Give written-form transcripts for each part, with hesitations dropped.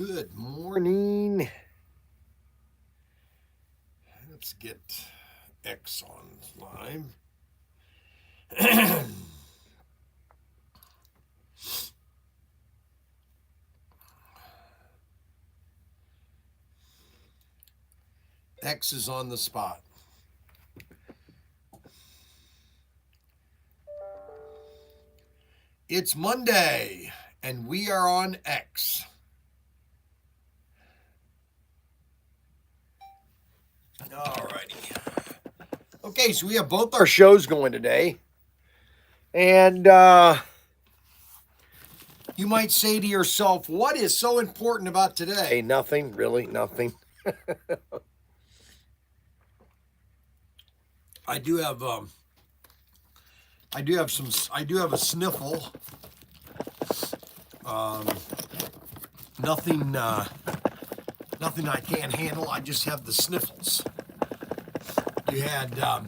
Good morning. Let's get X on live. X is on the spot. It's Monday, and we are on X. Alrighty. Okay, so we have both our shows going today. And you might say to yourself, what is so important about today? Nothing, really, nothing. I do have a sniffle. Nothing I can't handle. I just have the sniffles. You had the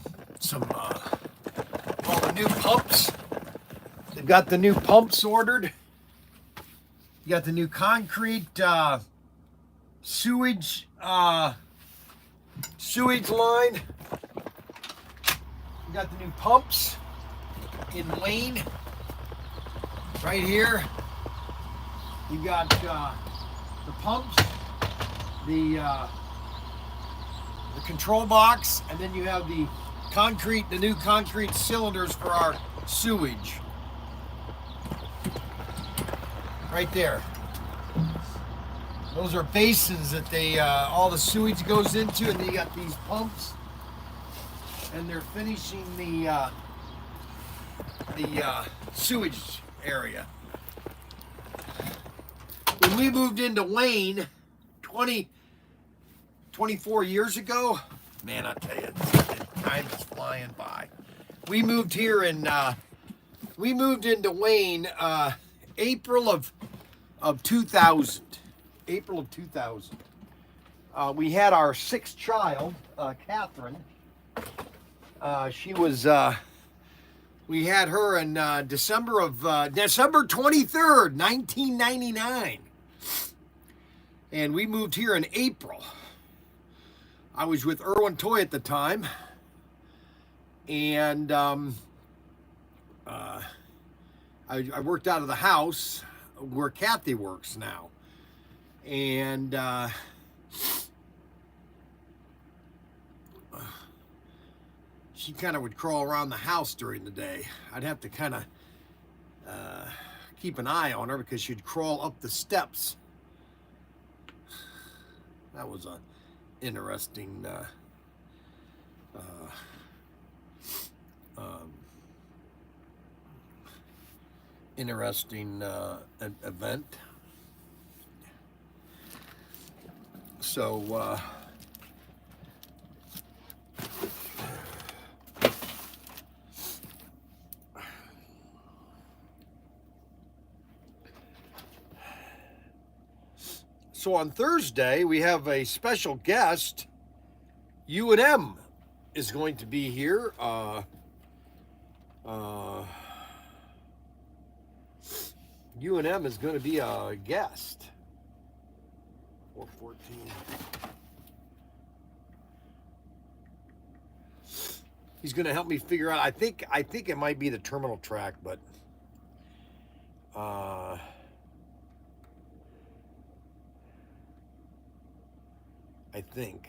new pumps. They've got the new pumps ordered. You got the new concrete sewage line. You got the new pumps in Wayne, right here. You got the pumps, the control box, and then you have the new concrete cylinders for our sewage. Right there. Those are basins that all the sewage goes into, and then you got these pumps, and they're finishing the sewage area. When we moved into Wayne 24 years ago, man, I tell you, time is flying by. We moved into Wayne April of 2000. April of 2000. We had our sixth child, Catherine. We had her in December 23rd, 1999. And we moved here in April. I was with Irwin Toy at the time. And I worked out of the house where Kathy works now. And she kind of would crawl around the house during the day. I'd have to kind of keep an eye on her because she'd crawl up the steps. That was a interesting event. So So on Thursday, we have a special guest. U&M is going to be here. U&M is going to be a guest. 414. He's going to help me figure out. I think it might be the terminal track, but I think.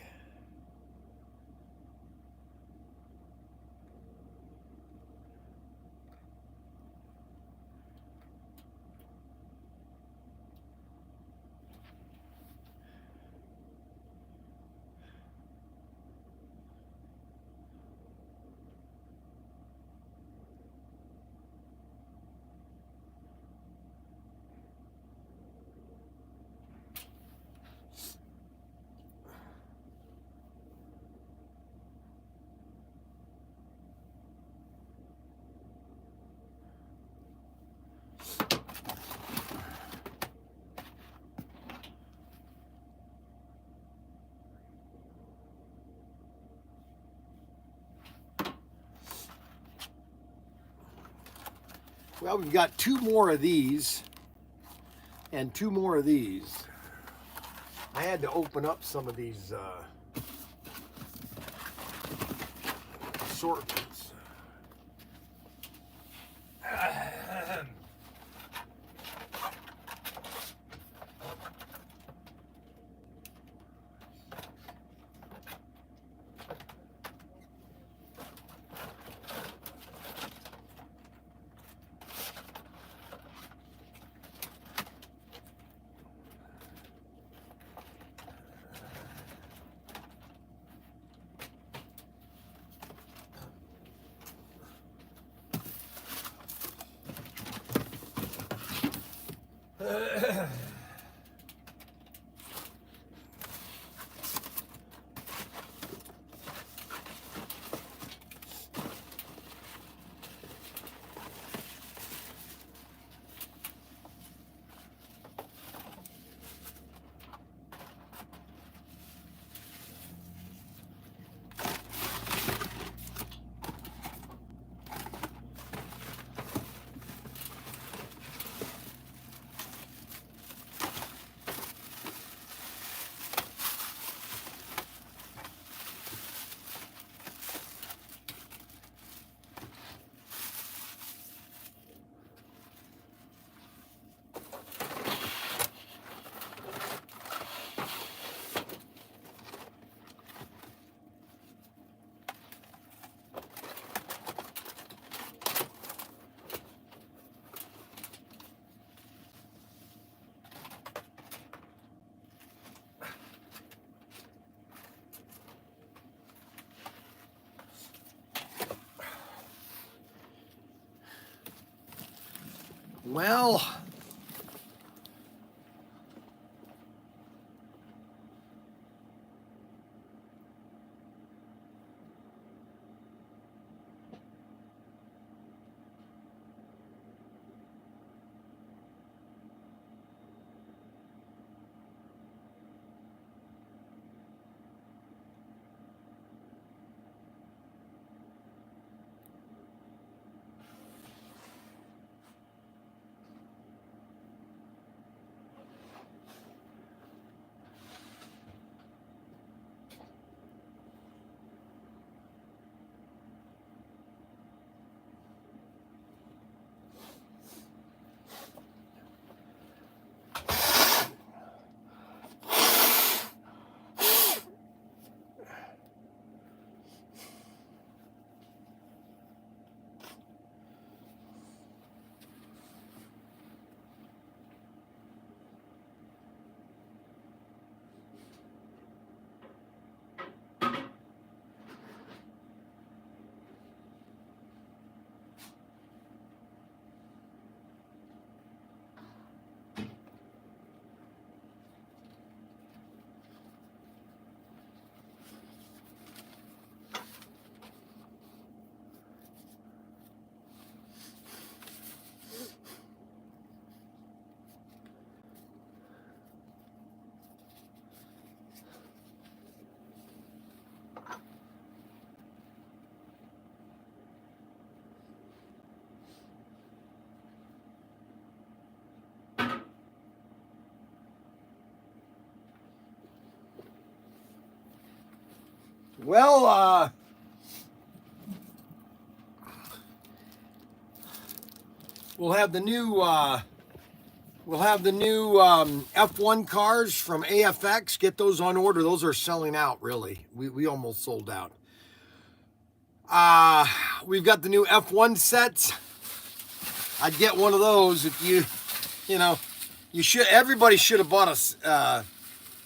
Well, we've got two more of these and two more of these. I had to open up some of these assortments. Well, well, we'll have the new F1 cars from AFX. Get those on order. Those are selling out, really. We almost sold out. We've got the new F1 sets. I'd get one of those if you know, everybody should have bought a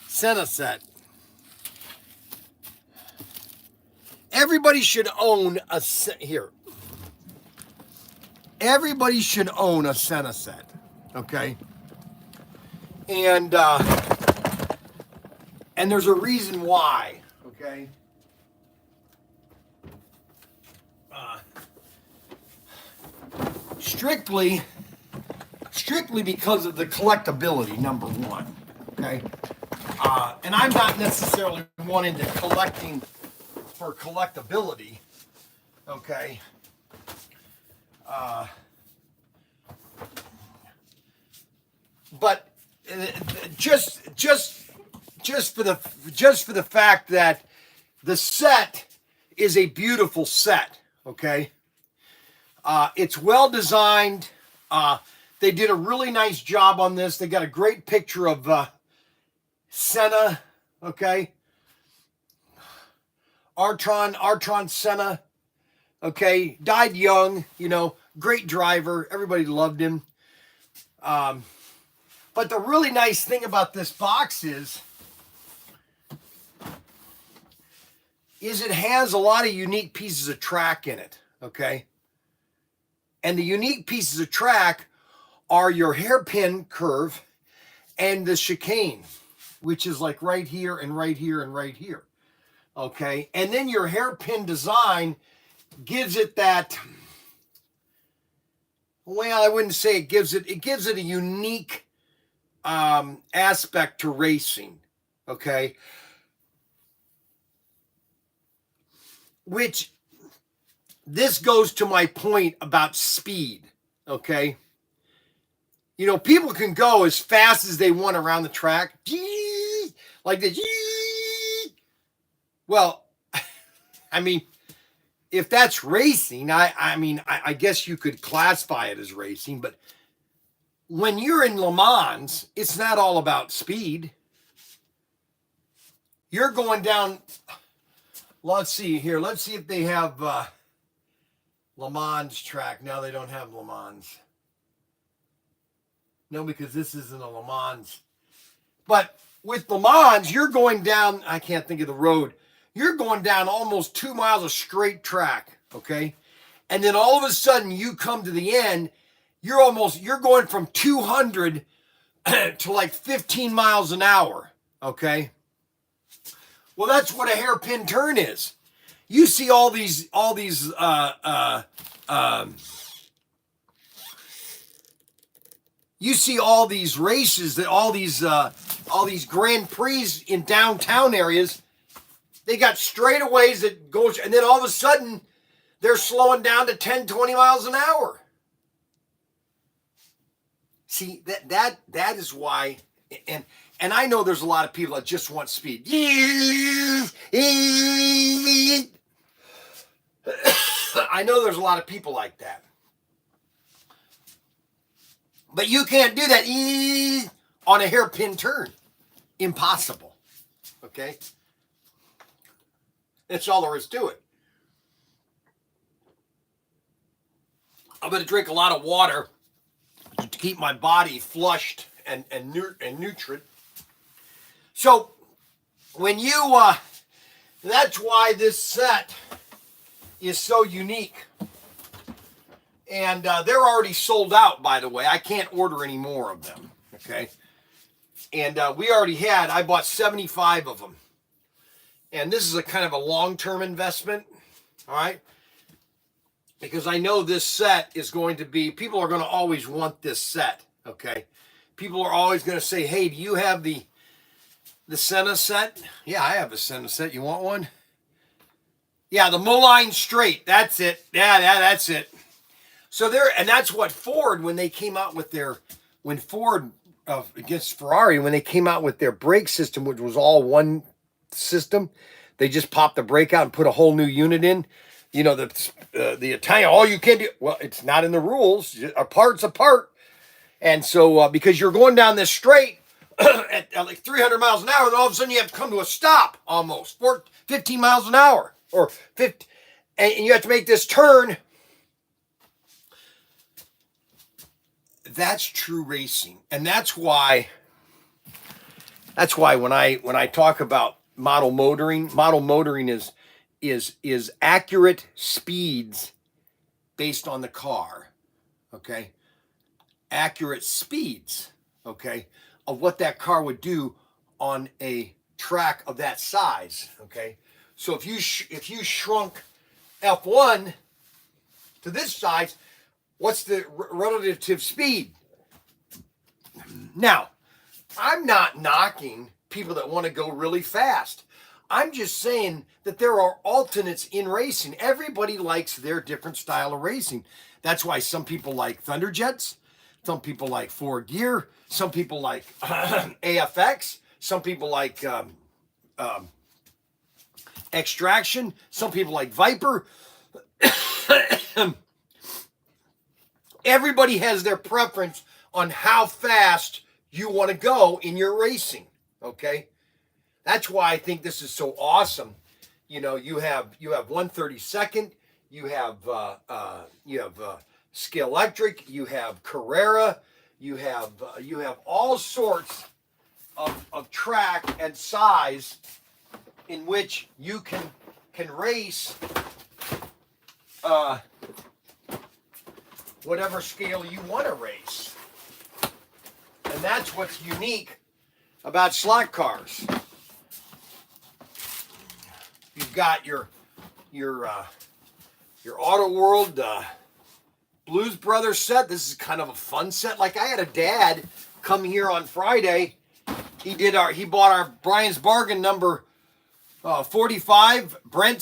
Senna set. Everybody should own a here. Everybody should own a Senna set, okay? And there's a reason why, okay? Strictly because of the collectability, number one, okay? And I'm not necessarily one into collecting for collectability, okay? But just just for the fact that the set is a beautiful set. Okay, it's well designed. They did a really nice job on this. They got a great picture of Senna. Okay, Artron Senna. Okay, died young. Great driver. Everybody loved him. But the really nice thing about this box is it has a lot of unique pieces of track in it, okay? And the unique pieces of track are your hairpin curve and the chicane, which is like right here and right here and right here, okay? And then your hairpin design gives it that, well, I wouldn't say it gives it a unique aspect to racing, okay? Which, this goes to my point about speed, okay? People can go as fast as they want around the track, like this. Well, I mean, if that's racing, I guess you could classify it as racing, but when you're in Le Mans, it's not all about speed. You're going down, let's see here. Let's see if they have Le Mans track. No, they don't have Le Mans. No, because this isn't a Le Mans. But with Le Mans, you're going down, I can't think of the road. You're going down almost 2 miles of straight track, okay? And then all of a sudden you come to the end, you're going from 200 to like 15 miles an hour, okay? Well, that's what a hairpin turn is. You see all these you see all these races, that all these Grand Prix in downtown areas. They got straightaways that goes, and then all of a sudden they're slowing down to 10, 20 miles an hour. See, that is why, and I know there's a lot of people that just want speed. I know there's a lot of people like that. But you can't do that on a hairpin turn. Impossible. Okay? That's all there is to it. I'm going to drink a lot of water to keep my body flushed and nutrient. So, when you, that's why this set is so unique. And they're already sold out, by the way. I can't order any more of them, okay? And we already had, I bought 75 of them. And this is a kind of a long-term investment, all right? Because I know this set is going to be, people are going to always want this set, okay? People are always going to say, hey, do you have the Senna set? Yeah, I have a Senna set. You want one? Yeah, the Moline Straight. That's it. Yeah, that's it. So and that's what Ford, when they came out with when Ford against Ferrari, when they came out with their brake system, which was all one system, they just popped the brake out and put a whole new unit in. The Italian, all you can do, well, it's not in the rules. A part's a part. And so, because you're going down this straight at like 300 miles an hour, then all of a sudden you have to come to a stop almost, 15 miles an hour, or 50, and you have to make this turn. That's true racing. And that's why when I talk about model motoring is accurate speeds based on the car, okay? Accurate speeds, okay, of what that car would do on a track of that size, okay? So if you shrunk F1 to this size, what's the relative speed? Now, I'm not knocking people that want to go really fast. I'm just saying that there are alternates in racing. Everybody likes their different style of racing. That's why some people like Thunderjets. Some people like Ford Gear. Some people like AFX. Some people like Extraction. Some people like Viper. Everybody has their preference on how fast you want to go in your racing. Okay, that's why I think this is so awesome. You know, you have 132nd, you have Scale Electric, you have Carrera, you have all sorts of track and size in which you can race whatever scale you want to race. And that's what's unique about slot cars. You've got your Auto World Blues Brothers set. This is kind of a fun set. Like, I had a dad come here on Friday. He bought our Bryan's Bargain number 45. Bryan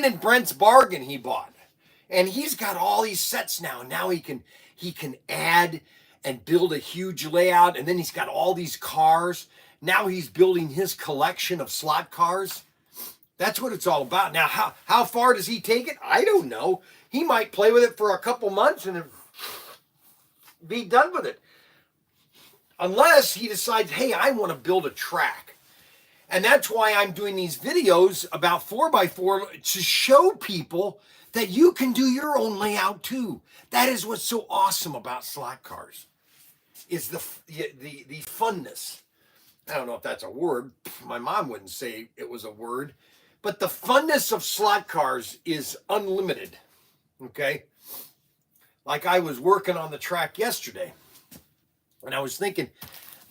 and Brent's Bargain he bought. And he's got all these sets now. Now he can add and build a huge layout. And then he's got all these cars. Now he's building his collection of slot cars. That's what it's all about. Now, how far does he take it? I don't know. He might play with it for a couple months and then be done with it. Unless he decides, hey, I want to build a track. And that's why I'm doing these videos about 4x4 to show people that you can do your own layout too. That is what's so awesome about slot cars, is the funness. I don't know if that's a word. My mom wouldn't say it was a word. But the funness of slot cars is unlimited, okay? Like, I was working on the track yesterday, and I was thinking,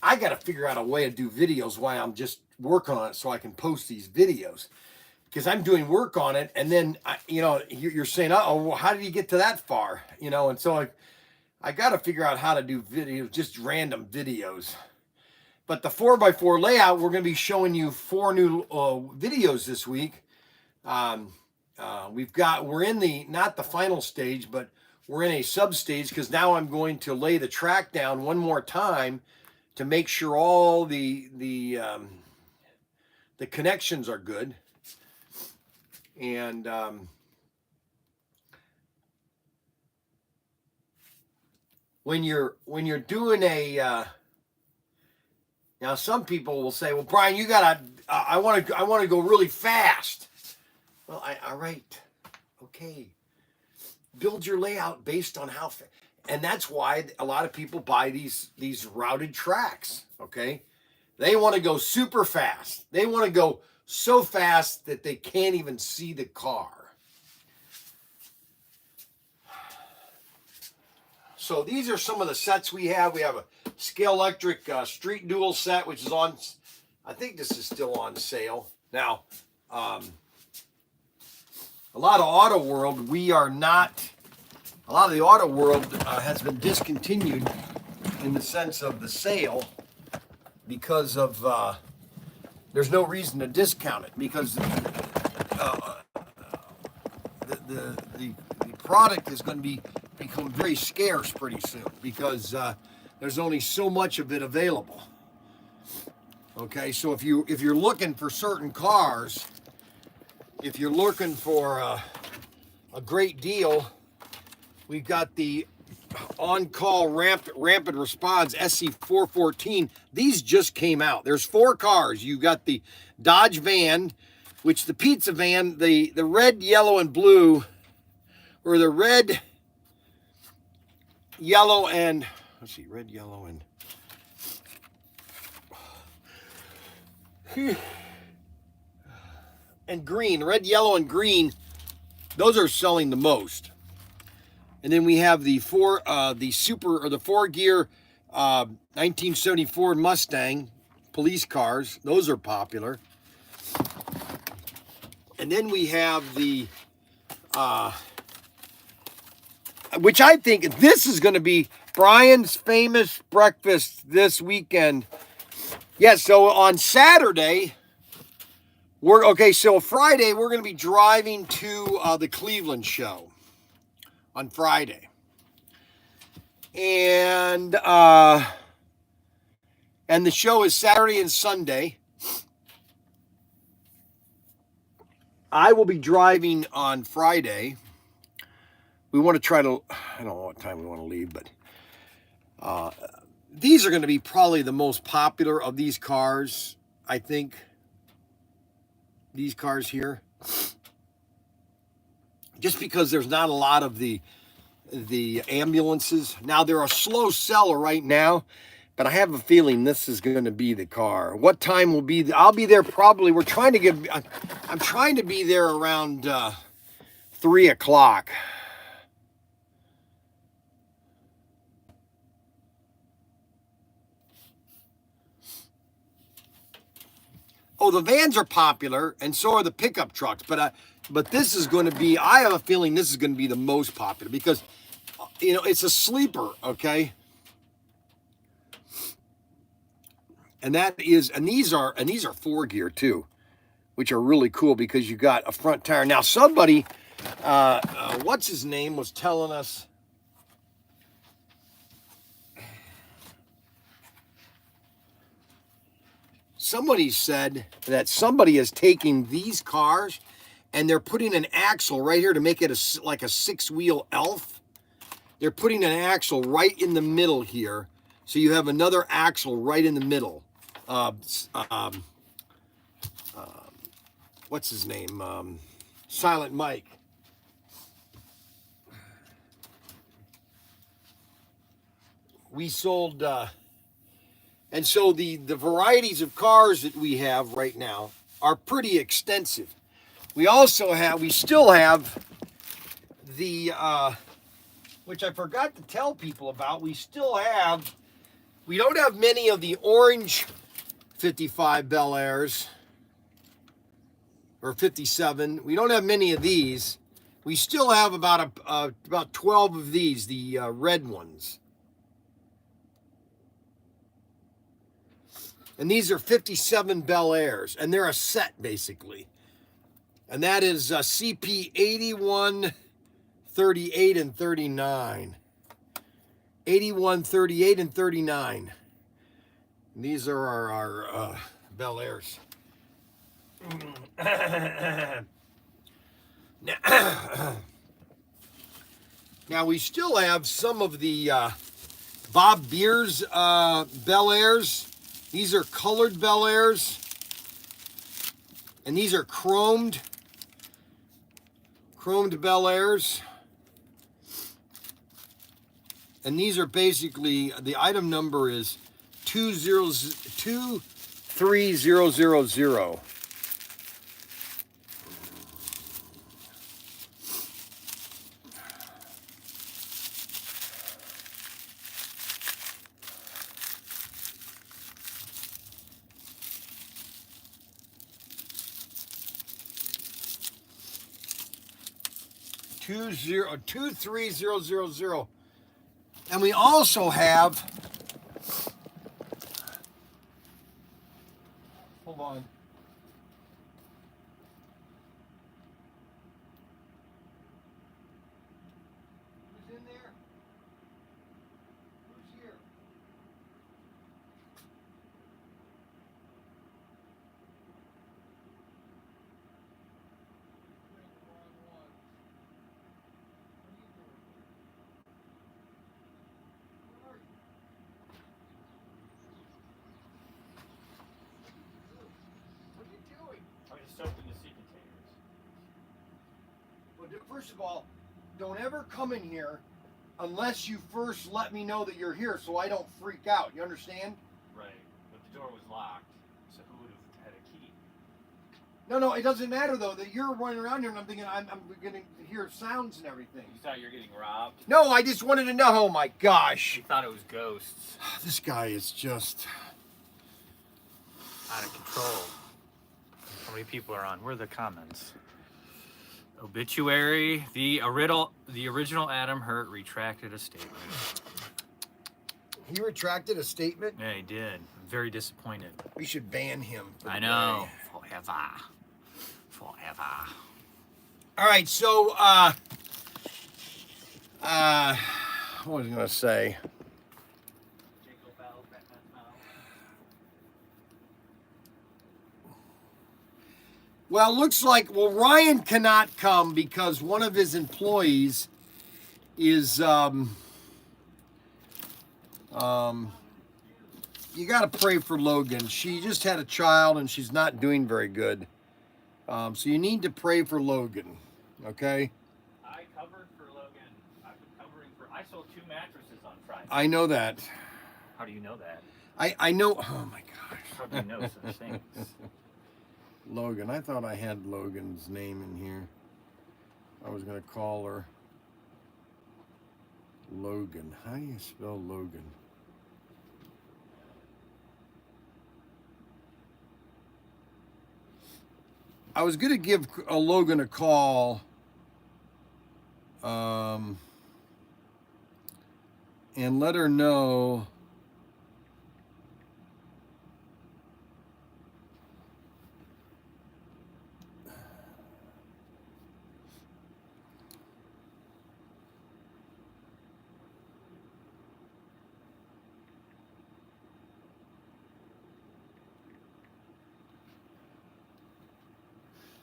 I got to figure out a way to do videos while I'm just working on it so I can post these videos. Because I'm doing work on it, and then, you're saying, uh-oh, well, how did you get to that far? And so I got to figure out how to do videos, just random videos. But the 4x4 layout, we're going to be showing you 4 new videos this week. We're in not the final stage, but we're in a sub-stage, because now I'm going to lay the track down one more time to make sure all the connections are good. And when you're doing a now, some people will say, well, Bryan, you gotta, I want to go really fast. Well, all right. Okay. Build your layout based on how fast. And that's why a lot of people buy these routed tracks. Okay. They want to go super fast. They want to go so fast that they can't even see the car. So these are some of the sets we have. We have a Scale Electric Street Duel set, which is on, I think this is still on sale. Now, a lot of Auto World, a lot of the Auto World has been discontinued in the sense of the sale, because of, there's no reason to discount it, because the product is going to become very scarce pretty soon, because there's only so much of it available. Okay, so if you're looking for certain cars, if you're looking for a great deal, we've got the on-call rapid response SC414. These just came out. There's 4 cars. You got the Dodge van, which the pizza van, the red, yellow, and blue, or the red, yellow, and let's see, red, yellow, and green. Red, yellow, and green. Those are selling the most. And then we have the 4-gear 1974 Mustang police cars. Those are popular. And then we have the which I think this is going to be Bryan's famous breakfast this weekend. Yes, so on Saturday, so Friday, we're going to be driving to the Cleveland show on Friday. And And the show is Saturday and Sunday. I will be driving on Friday. We want to try to, I don't know what time we want to leave, but these are going to be probably the most popular of these cars, I think. These cars here. Just because there's not a lot of the ambulances. Now, they're a slow seller right now, but I have a feeling this is going to be the car. What time will be? I'll be there probably. I'm trying to be there around 3 o'clock. Oh, the vans are popular, and so are the pickup trucks. But this is going to be, I have a feeling this is going to be the most popular because, you know, it's a sleeper, okay? And these are 4-gear too, which are really cool because you got a front tire. Now, somebody, what's his name, was telling us, somebody said that somebody is taking these cars and they're putting an axle right here to make it like a 6-wheel elf. They're putting an axle right in the middle here. So you have another axle right in the middle. What's his name? Silent Mike. We sold, and so the varieties of cars that we have right now are pretty extensive. We still have the, which I forgot to tell people about, we don't have many of the orange 55 Bel Airs, or 57. We don't have many of these. We still have about 12 of these, the red ones. And these are 57 Bel Airs, and they're a set, basically. And that is CP 81, 38, and 39. 81, 38, and 39. And these are our Bel Airs. Now, we still have some of the Bob Beers Bel Airs. These are colored Bel Airs. And these are chromed Bel Airs. And these are basically, the item number is 23000. Two 3000. And we also have, hold on. Who's in there? Who's here? First of all, don't ever come in here unless you first let me know that you're here so I don't freak out. You understand? Right. But the door was locked, so who would have had a key? No, it doesn't matter though that you're running around here and I'm thinking I'm going to hear sounds and everything. You thought you were getting robbed? No, I just wanted to know. Oh my gosh. You thought it was ghosts. This guy is just Out of control. How many people are on? Where are the comments? Obituary. The original Adam Hurt retracted a statement. He retracted a statement? Yeah, he did. I'm very disappointed. We should ban him. I know. Forever. All right, so what was I going to say? Well, looks like, well, Ryan cannot come because one of his employees is, you got to pray for Logan. She just had a child and she's not doing very good. So you need to pray for Logan, okay? I covered for Logan. I've been covering for. I sold 2 mattresses on Friday. I know that. How do you know that? I know, oh my gosh. How do you know such things? Logan, I thought I had Logan's name in here. I was going to call her Logan. How do you spell Logan? I was going to give Logan a call and let her know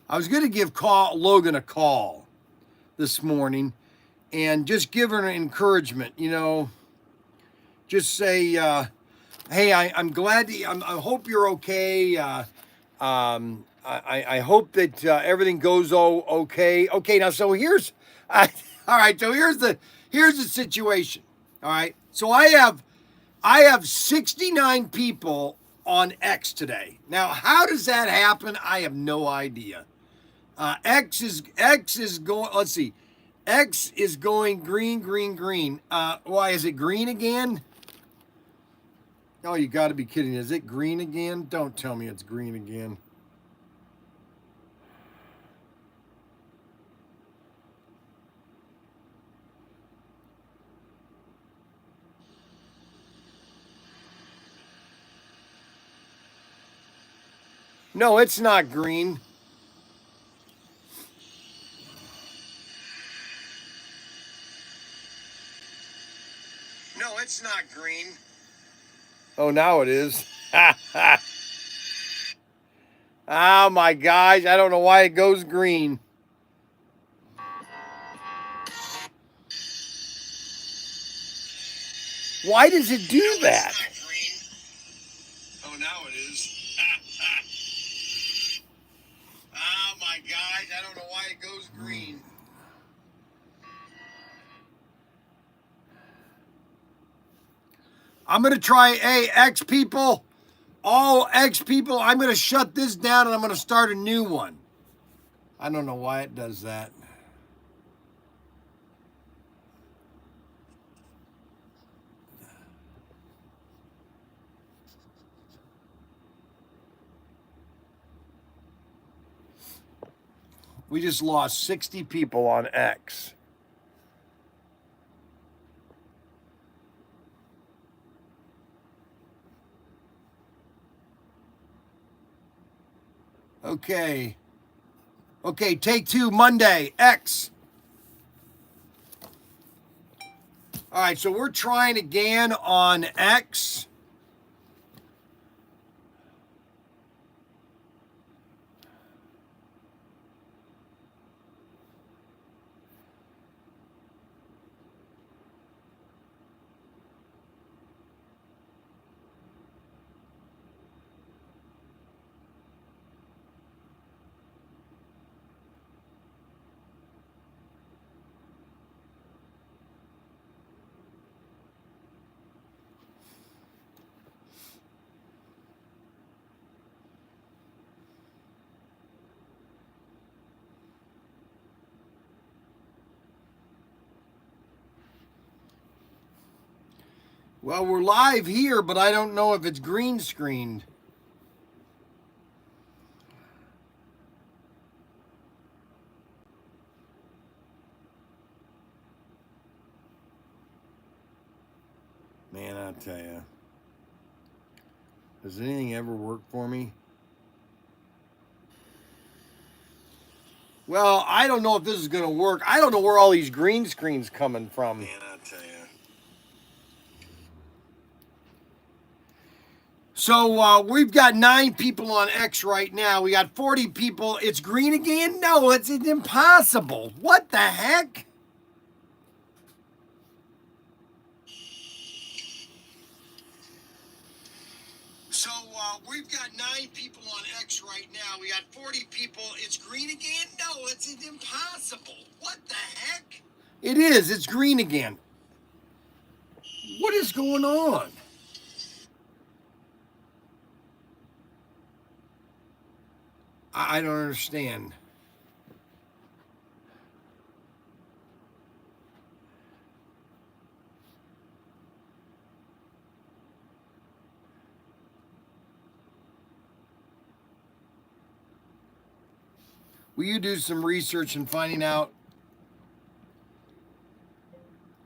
I was going to give Logan a call this morning and just give her an encouragement, you know, just say, hey, I'm glad, I hope you're okay. I hope that everything goes okay. Okay, now, so here's, all right, so here's the situation, all right? So I have 69 people on X today. Now, how does that happen? I have no idea. X is going. Let's see. X is going green. Why is it green again? Oh, you got to be kidding! Is it green again? Don't tell me it's green again. No, it's not green. No, it's not green. Oh, now it is. Oh my gosh, I don't know why it goes green. Why does it do that? Oh, now it is. Oh my gosh, I don't know why it goes green. I'm going to try, hey, X people, all X people, I'm going to shut this down and I'm going to start a new one. I don't know why it does that. We just lost 60 people on X. Okay. Okay, take 2, Monday, X. All right, so we're trying again on X. Well, we're live here, but I don't know if it's green screened. Man, I tell you. Does anything ever work for me? Well, I don't know if this is going to work. I don't know where all these green screens coming from. Man, I tell you. So we've got 9 people on X right now. We got 40 people. It's green again? No, it's impossible. What the heck? So we've got 9 people on X right now. We got 40 people. It's green again? No, it's impossible. What the heck? It is. It's green again. What is going on? I don't understand. Will you do some research and finding out?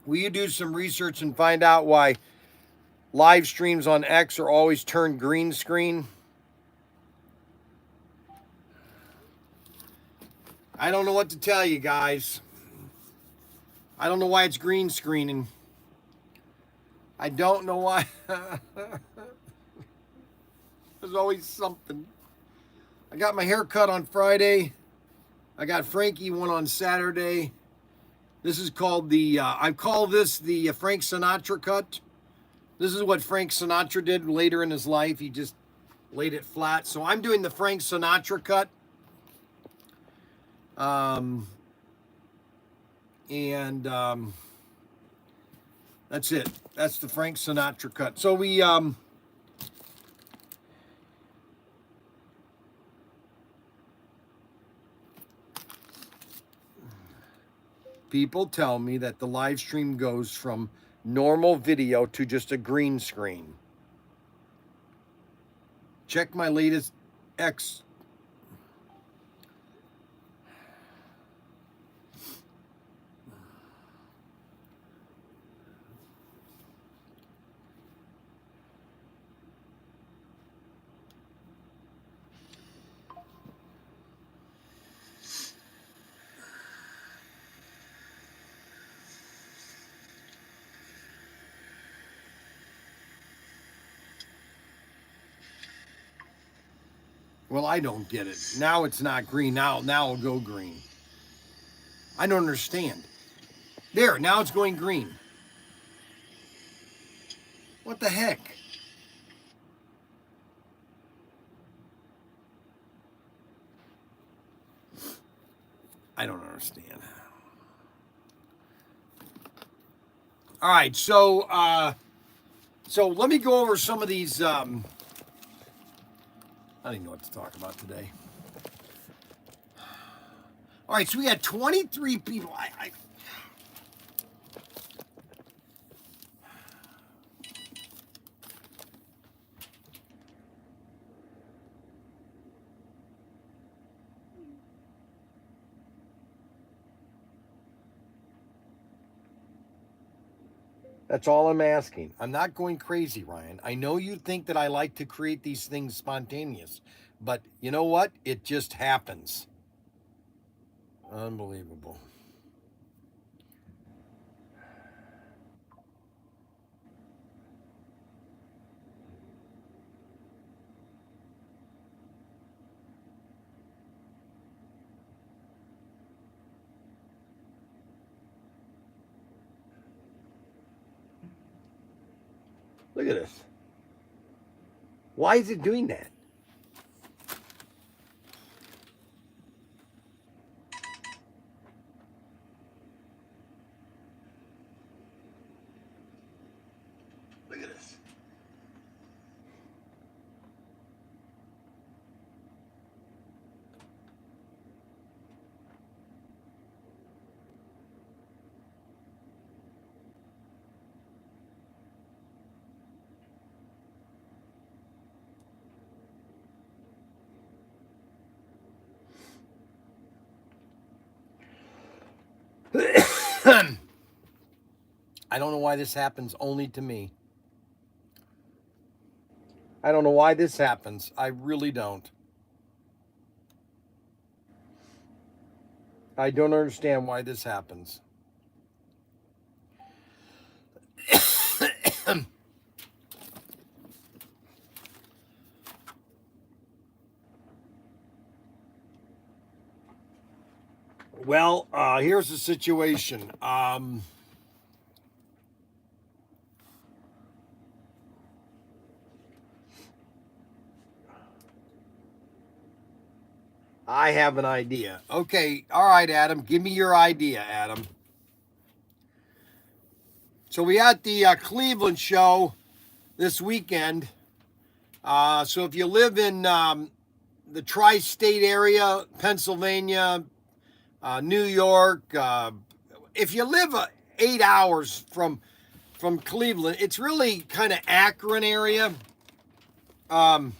Will you do some research and find out why live streams on X are always turned green screen? I don't know what to tell you guys. I don't know why it's green screening. I don't know why. There's always something. I got my hair cut on Friday. I got Frankie one on Saturday. This is called I call this the Frank Sinatra cut. This is what Frank Sinatra did later in his life. He just laid it flat. So I'm doing the Frank Sinatra cut. That's it. That's the Frank Sinatra cut. So we people tell me that the live stream goes from normal video to just a green screen. Check my latest X. Well, I don't get it. Now it's not green. Now it'll go green. I don't understand. There, now it's going green. What the heck? I don't understand. All right, so let me go over some of these. I don't even know what to talk about today. All right, so we got 23 people. That's all I'm asking. I'm not going crazy, Ryan. I know you think that I like to create these things spontaneous, but you know what? It just happens. Unbelievable. Look at this. Why is it doing that? Look at this. I don't know why this happens only to me. I don't know why this happens. I really don't. I don't understand why this happens. Well, here's the situation. I have an idea. Okay, all right, Adam. Give me your idea, Adam. So we had the Cleveland show this weekend. So if you live in the tri-state area, Pennsylvania, New York, if you live 8 hours from Cleveland, it's really kind of Akron area. The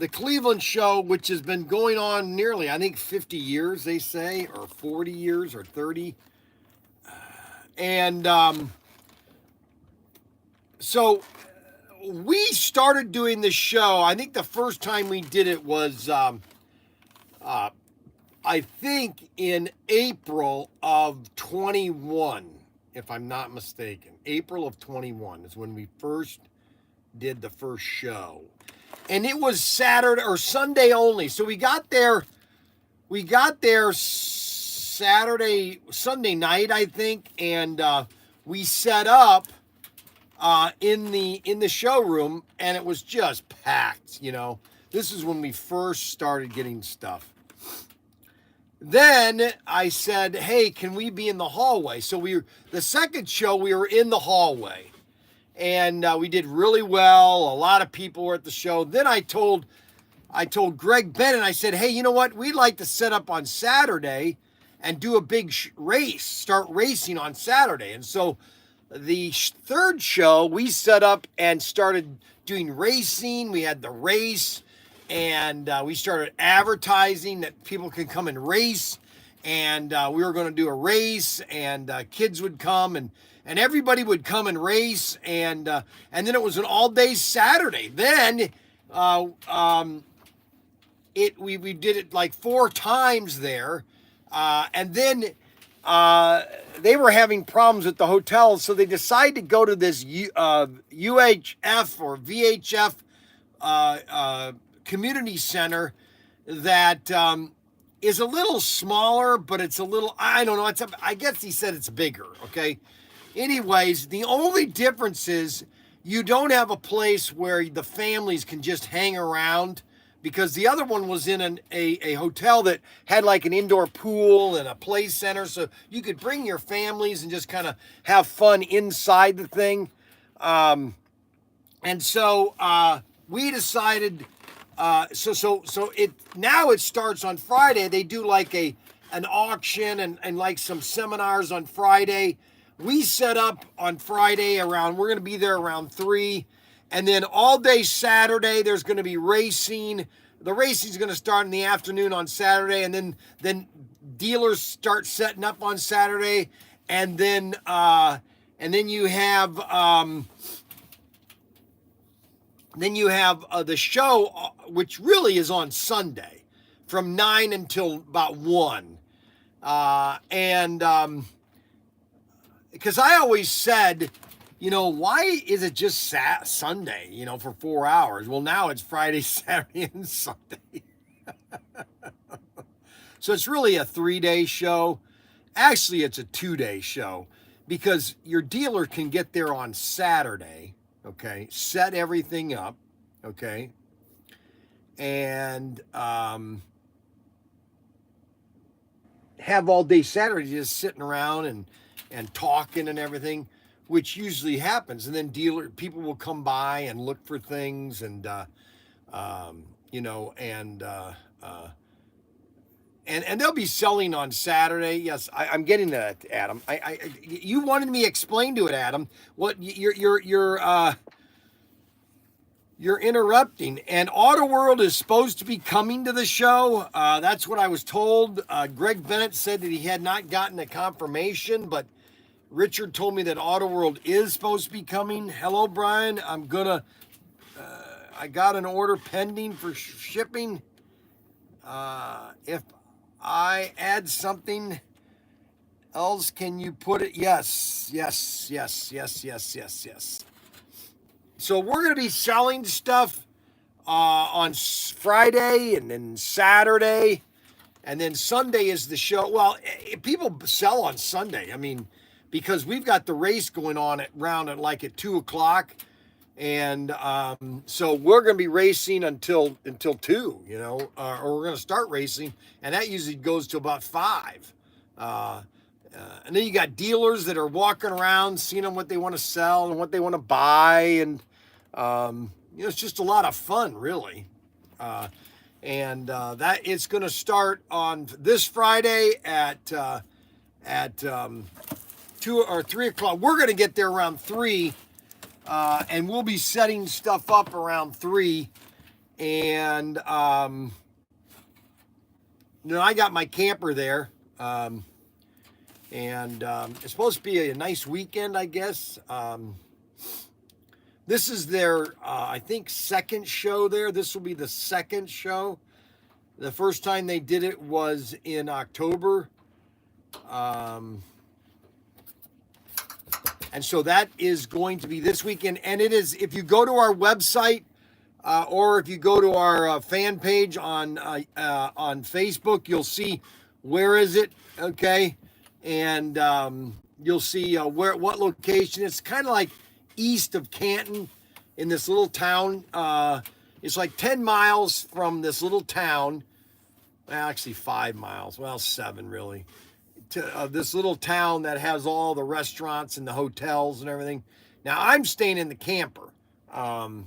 Cleveland show, which has been going on nearly, I think, 50 years, they say, or 40 years, or 30. And so we started doing this show. I think the first time we did it was, I think, in April of 21, if I'm not mistaken. April of 21 is when we first did the first show. And it was Saturday or Sunday only. So we got there Sunday night, I think, and we set up in the showroom, and it was just packed. This is when we first started getting stuff. Then I said, "Hey, can we be in the hallway?" So the second show we were in the hallway. And we did really well. A lot of people were at the show. Then I told Greg Bennett, I said, "Hey, you know what? We'd like to set up on Saturday and do a big race, start racing on Saturday." And so the third show, we set up and started doing racing. We had the race, and we started advertising that people can come and race. And we were going to do a race, and kids would come, and everybody would come and race, and then it was an all-day Saturday. Then we did it like 4 times there, and then they were having problems at the hotel, so they decided to go to this UHF or VHF community center that is a little smaller, but it's a little, I don't know, I guess he said it's bigger, okay? Anyways, the only difference is you don't have a place where the families can just hang around, because the other one was in a hotel that had like an indoor pool and a play center, so you could bring your families and just kind of have fun inside the thing. And so we decided, so it starts on Friday. They do like an auction and like some seminars on Friday. We set up on Friday we're going to be there around 3. And then all day Saturday, there's going to be racing. The racing is going to start in the afternoon on Saturday. And then dealers start setting up on Saturday. And then you have the show, which really is on Sunday from 9 until about 1. Because I always said, why is it just Sunday, for 4 hours? Well, now it's Friday, Saturday, and Sunday. So it's really a 3-day show. Actually, it's a 2-day show, because your dealer can get there on Saturday, okay, set everything up, okay, and have all day Saturday just sitting around and talking and everything, which usually happens. And then people will come by and look for things, and and they'll be selling on Saturday. Yes, I'm getting that, Adam. You wanted me to explain to it, Adam. What you're interrupting. And Auto World is supposed to be coming to the show. That's what I was told. Greg Bennett said that he had not gotten a confirmation, but Richard told me that Auto World is supposed to be coming. Hello, Bryan. I got an order pending for shipping. If I add something else, can you put it? Yes. So we're going to be selling stuff on Friday and then Saturday. And then Sunday is the show. Well, people sell on Sunday. I mean, because we've got the race going on at 2:00, and so we're going to be racing until 2, or we're going to start racing, and that usually goes to about 5. And then you got dealers that are walking around, seeing what they want to sell and what they want to buy, and it's just a lot of fun, really. And that it's going to start on this Friday at 2 or 3 o'clock. We're going to get there around 3, and we'll be setting stuff up around 3. And I got my camper there, and it's supposed to be a nice weekend, I guess. This is their, I think, second show there. This will be the second show. The first time they did it was in October. And so that is going to be this weekend. And it is, if you go to our website, or if you go to our fan page on Facebook, you'll see where is it, okay? And you'll see what location. It's kind of like east of Canton in this little town. It's like 10 miles from this little town. Well, actually 5 miles. Well, 7 really. To this little town that has all the restaurants and the hotels and everything. Now, I'm staying in the camper. I'll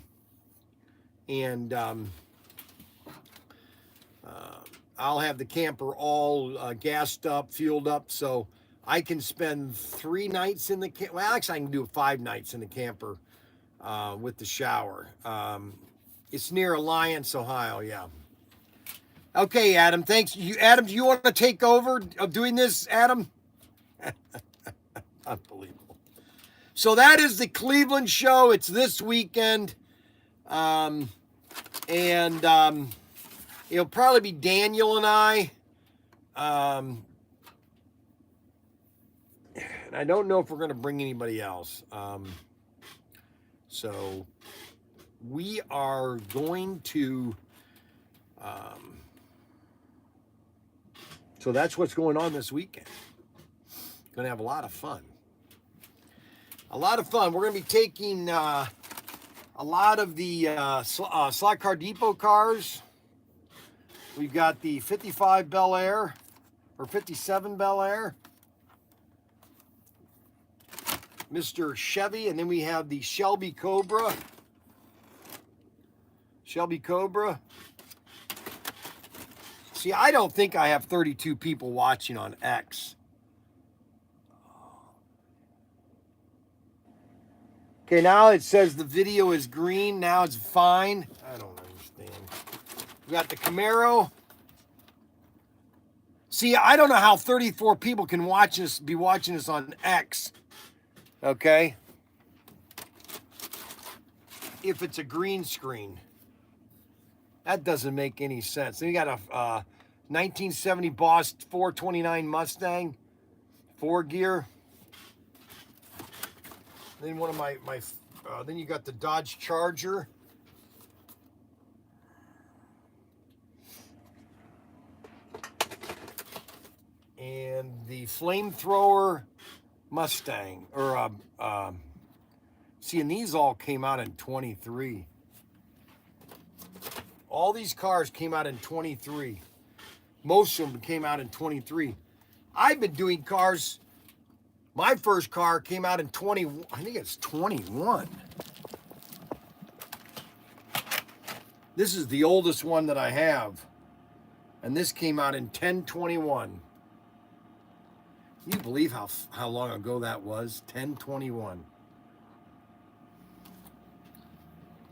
have the camper all gassed up, fueled up, so I can spend 3 nights in the camper. Well, actually, I can do 5 nights in the camper with the shower. It's near Alliance, Ohio, yeah. Okay, Adam, thanks. Adam, do you want to take over of doing this, Adam? Unbelievable. So that is the Cleveland show. It's this weekend. And it'll probably be Daniel and I. And I don't know if we're going to bring anybody else. So we are going to... So that's what's going on this weekend. Going to have a lot of fun. A lot of fun. We're going to be taking a lot of the Slot Car Depot cars. We've got the 55 Bel Air or 57 Bel Air, Mr. Chevy, and then we have the Shelby Cobra. Shelby Cobra. See, I don't think I have 32 people watching on X. Okay, now it says the video is green. Now it's fine. I don't understand. We got the Camaro. See, I don't know how 34 people can be watching this on X. Okay? If it's a green screen. That doesn't make any sense. Then we got a 1970 Boss 429 Mustang, 4-gear. Then one of then you got the Dodge Charger. And the Flamethrower Mustang, see, and these all came out in 23. All these cars came out in 23. Most of them came out in 23. I've been doing cars. My first car came out in 20. I think it's 21. This is the oldest one that I have. And this came out in 1021. Can you believe how long ago that was? 1021.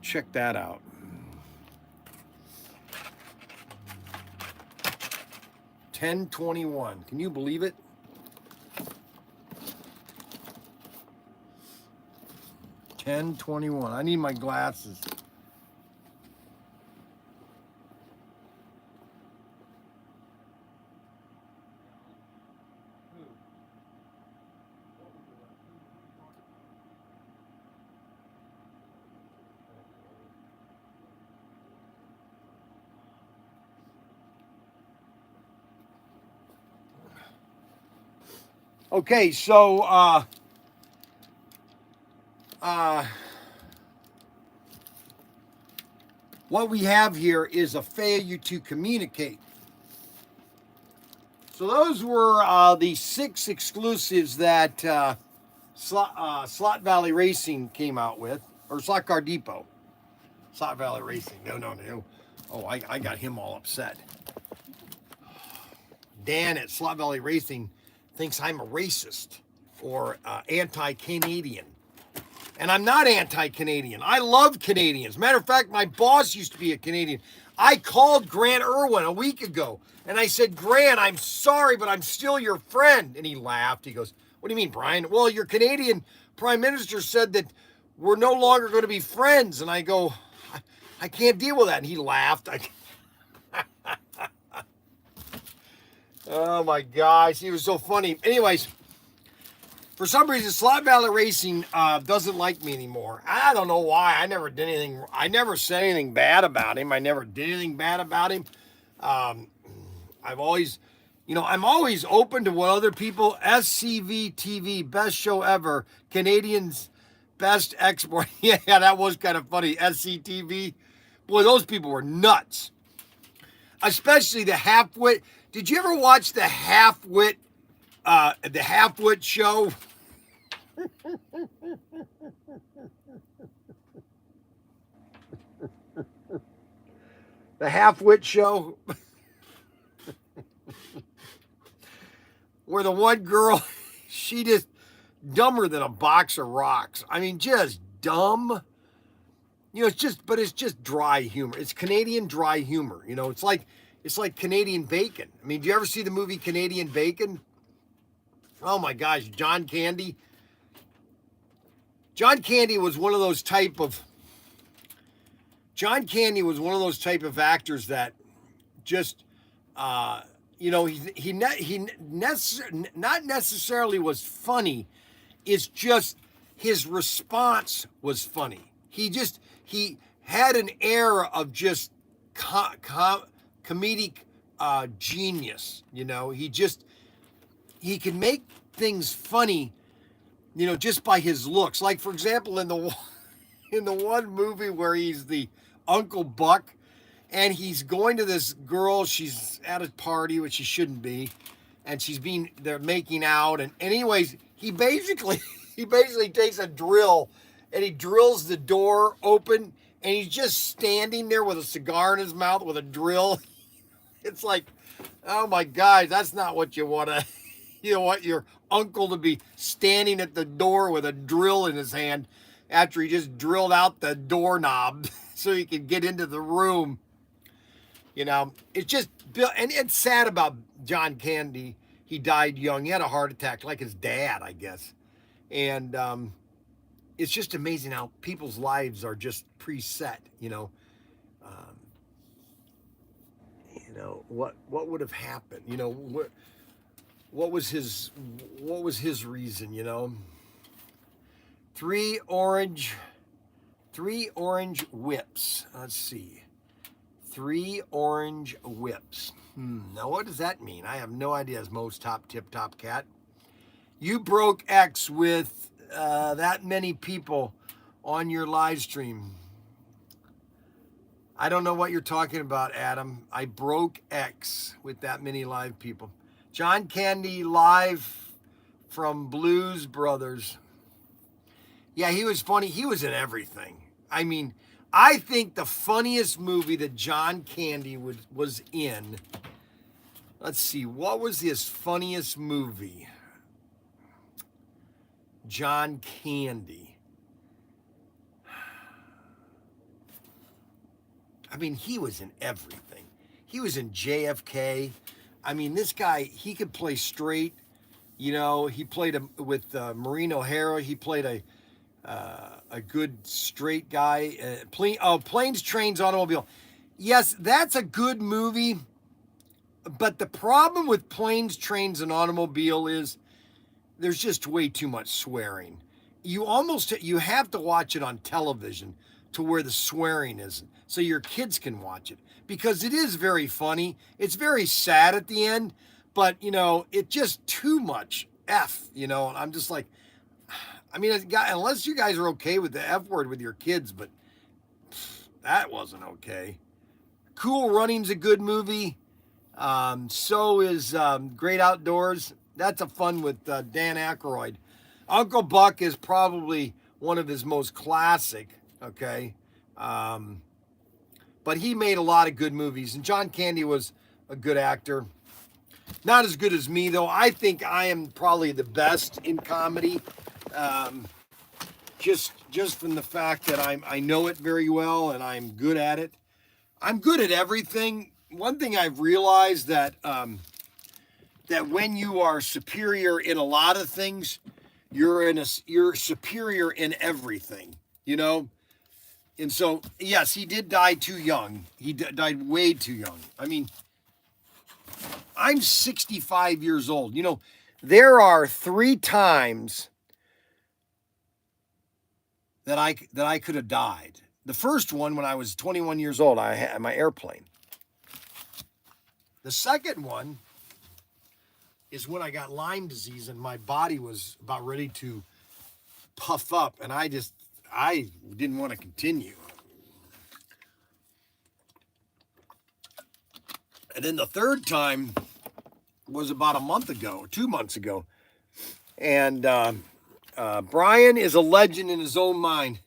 Check that out. $10.21. Can you believe it? $10.21. I need my glasses. Okay, so what we have here is a failure to communicate. So those were the 6 exclusives that Slot Valley Racing came out with, or Slot Car Depot. Slot Valley Racing. No. Oh, I got him all upset. Dan at Slot Valley Racing thinks I'm a racist or anti-Canadian. And I'm not anti-Canadian. I love Canadians. Matter of fact, my boss used to be a Canadian. I called Grant Irwin a week ago, and I said, Grant, I'm sorry, but I'm still your friend. And he laughed. He goes, what do you mean, Bryan? Well, your Canadian Prime Minister said that we're no longer going to be friends. And I go, I can't deal with that. And he laughed. Oh, my gosh. He was so funny. Anyways, for some reason, Slot Valley Racing doesn't like me anymore. I don't know why. I never did anything. I never said anything bad about him. I never did anything bad about him. I've always, I'm always open to what other people. SCV TV, best show ever. Canadians best export. Yeah, that was kind of funny. SCTV. Boy, those people were nuts. Especially the half-wit. Did you ever watch the half-wit show? The half-wit show? Where the one girl, she just dumber than a box of rocks. I mean, just dumb. It's just dry humor. It's Canadian dry humor. It's like Canadian Bacon. I mean, do you ever see the movie Canadian Bacon? Oh my gosh, John Candy. John Candy was one of those type of actors that just, not necessarily was funny. It's just his response was funny. He had an air of just comedic genius. He can make things funny, just by his looks. Like, for example, in the one movie where he's the Uncle Buck, and he's going to this girl, she's at a party, which she shouldn't be, and they're making out, and anyways, he basically takes a drill, and he drills the door open, and he's just standing there with a cigar in his mouth with a drill. It's like, oh my God, that's not what you want to, you want your uncle to be standing at the door with a drill in his hand after he just drilled out the doorknob so he could get into the room. It's just, and it's sad about John Candy. He died young. He had a heart attack like his dad, I guess. And it's just amazing how people's lives are just preset, what would have happened, what was his reason, 3 orange whips. Let's see. 3 orange whips. Now what does that mean? I have no idea. As Mo's top cat. You broke X with that many people on your live stream. I don't know what you're talking about, Adam. I broke X with that many live people. John Candy live from Blues Brothers. Yeah, he was funny. He was in everything. I mean, I think the funniest movie that John Candy was in, let's see, what was his funniest movie? John Candy. I mean, he was in everything. He was in JFK. I mean, this guy, he could play straight. He played with Maureen O'Hara. He played a good straight guy. Planes, Trains, Automobile. Yes, that's a good movie. But the problem with Planes, Trains, and Automobile is there's just way too much swearing. You have to watch it on television to where the swearing isn't, so your kids can watch it, because it is very funny. It's very sad at the end, but it's just too much F, you know, and I'm just like, I mean, unless you guys are okay with the F word with your kids, but that wasn't okay. Cool Running's a good movie. So is Great Outdoors. That's a fun with Dan Aykroyd. Uncle Buck is probably one of his most classic, okay? But he made a lot of good movies, and John Candy was a good actor. Not as good as me, though. I think I am probably the best in comedy. Just from the fact that I know it very well and I'm good at it. I'm good at everything. One thing I've realized that that when you are superior in a lot of things, you're superior in everything, you know? And so, yes, he did die too young. He died way too young. I mean, I'm 65 years old. You know, there are 3 times that I could have died. The first one, when I was 21 years old, I had my airplane. The second one is when I got Lyme disease and my body was about ready to puff up, and I didn't want to continue. And then the third time was about a month ago, 2 months ago. And Bryan is a legend in his own mind.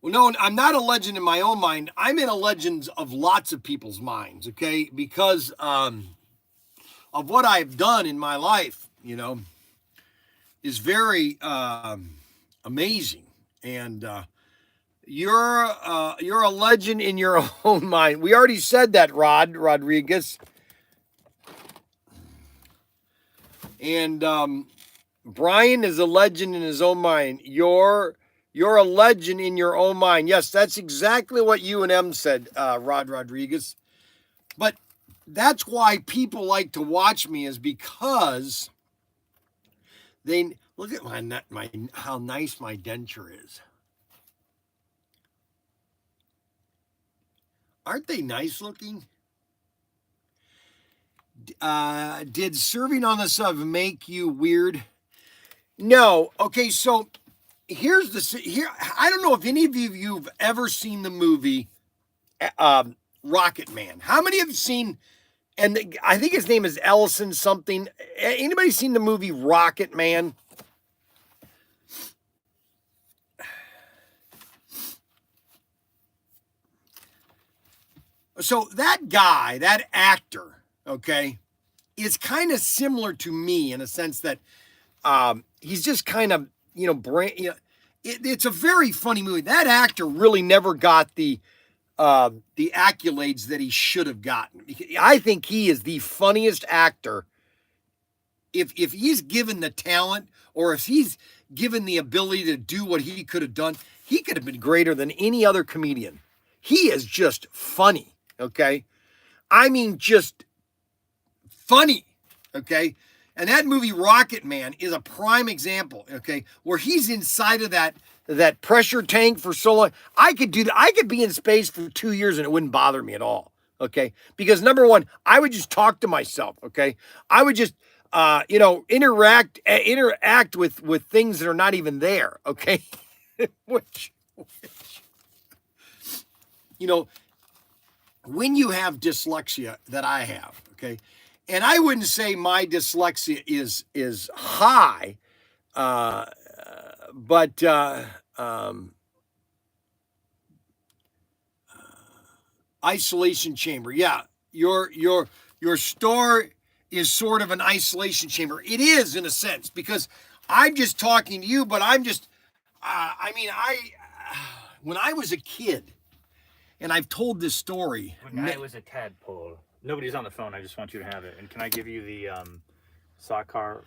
Well, no, I'm not a legend in my own mind. I'm in a legend of lots of people's minds, okay? Because of what I've done in my life, you know, is very amazing. And you're a legend in your own mind. We already said that, Rodriguez. And Bryan is a legend in his own mind. You're a legend in your own mind. Yes, that's exactly what UNM said, Rodriguez. But that's why people like to watch me, is because they look at my how nice my denture is. Aren't they nice looking? Did serving on the sub make you weird? No. Okay, so here. I don't know if any of you've ever seen the movie Rocket Man. How many have seen? And I think his name is Ellison something. Anybody seen the movie Rocket Man? So that guy, that actor, okay, is kind of similar to me in a sense that he's just kind of, it's a very funny movie. That actor really never got the accolades that he should have gotten. I think he is the funniest actor. If he's given the talent, or if he's given the ability to do what he could have done, he could have been greater than any other comedian. He is just funny, okay? I mean, just funny, okay? And that movie Rocket Man is a prime example, okay, where he's inside of that pressure tank for so long. I could do that. I could be in space for 2 years and it wouldn't bother me at all, okay? Because number one, I would just talk to myself, okay? I would just interact with things that are not even there, okay? which when you have dyslexia that I have, okay, and I wouldn't say my dyslexia is high, but isolation chamber. Yeah, your store is sort of an isolation chamber. It is in a sense, because I'm just talking to you, but I'm just, when I was a kid, and I've told this story. When I was a tadpole. Nobody's on the phone. I just want you to have it. And can I give you the sock car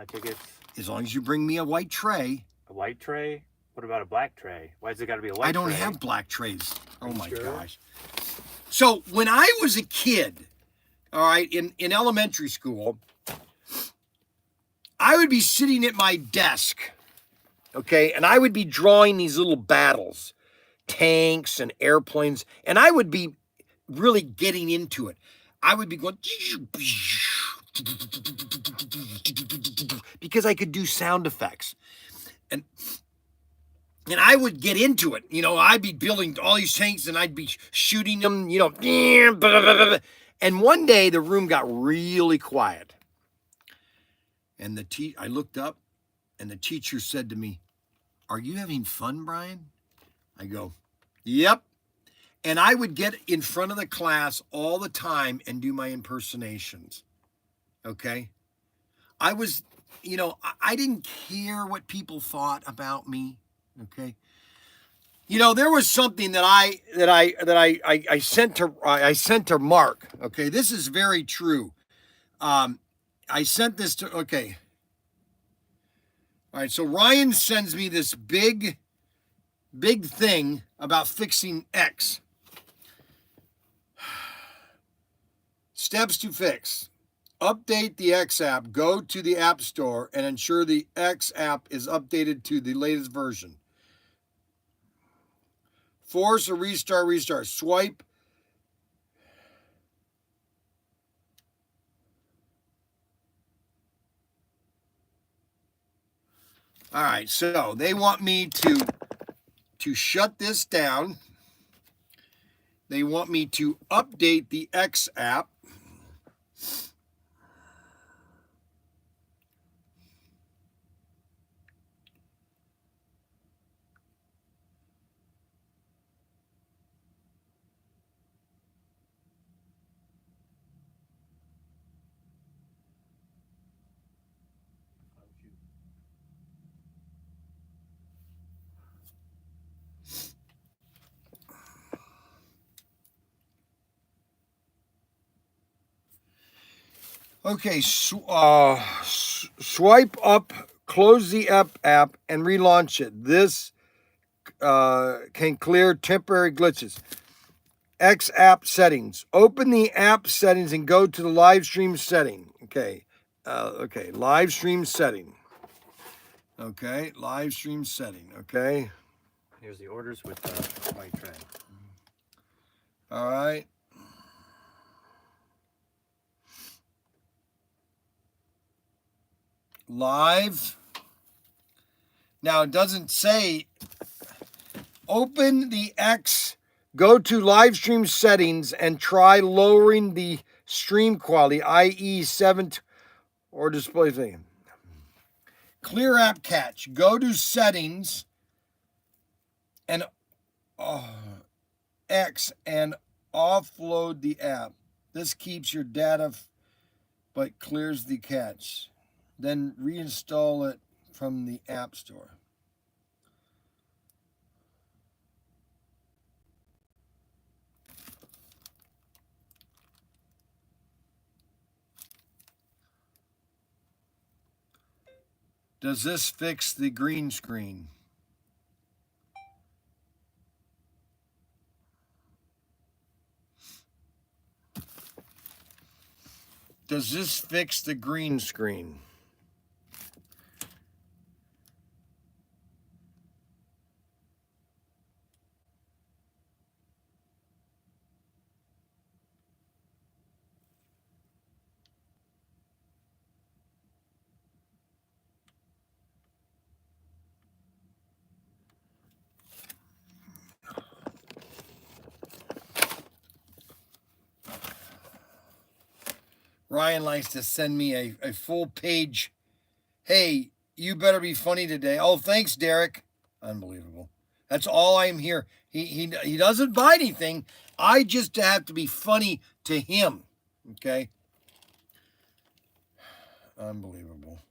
tickets? As long as you bring me a white tray. A white tray? What about a black tray? Why's it got to be a white tray? I don't have black trays. Oh my sure? gosh. So when I was a kid, all right, in elementary school, I would be sitting at my desk, okay, and I would be drawing these little battles, tanks and airplanes, and I would be really getting into it. I would be going, because I could do sound effects. And I would get into it. I'd be building all these tanks and I'd be shooting them, and one day the room got really quiet. And I looked up and the teacher said to me, "Are you having fun, Bryan?" I go, "Yep." And I would get in front of the class all the time and do my impersonations. Okay? I was, I didn't care what people thought about me. Okay? There was something that I sent to Mark. Okay, this is very true. I sent this to. Okay. All right. So Ryan sends me this big thing about fixing X. Steps to fix. Update the X app. Go to the App Store and ensure the X app is updated to the latest version. Force a restart. Swipe. All right, so they want me to shut this down. They want me to update the X app. Okay, swipe up, close the app, and relaunch it. This can clear temporary glitches. X app settings. Open the app settings and go to the live stream setting. Okay, live stream setting. Okay, live stream setting. Okay. Here's the orders with the white tray. All right. Live. Now it doesn't say open the X, go to live stream settings and try lowering the stream quality, i.e. 7 or display thing. Clear app catch. Go to settings and X and offload the app. This keeps your data but clears the cache. Then reinstall it from the App Store. Does this fix the green screen? Does this fix the green screen? Ryan likes to send me a full page. Hey, you better be funny today. Oh, thanks, Derek. Unbelievable. That's all I'm here. He doesn't buy anything. I just have to be funny to him. Okay? Unbelievable.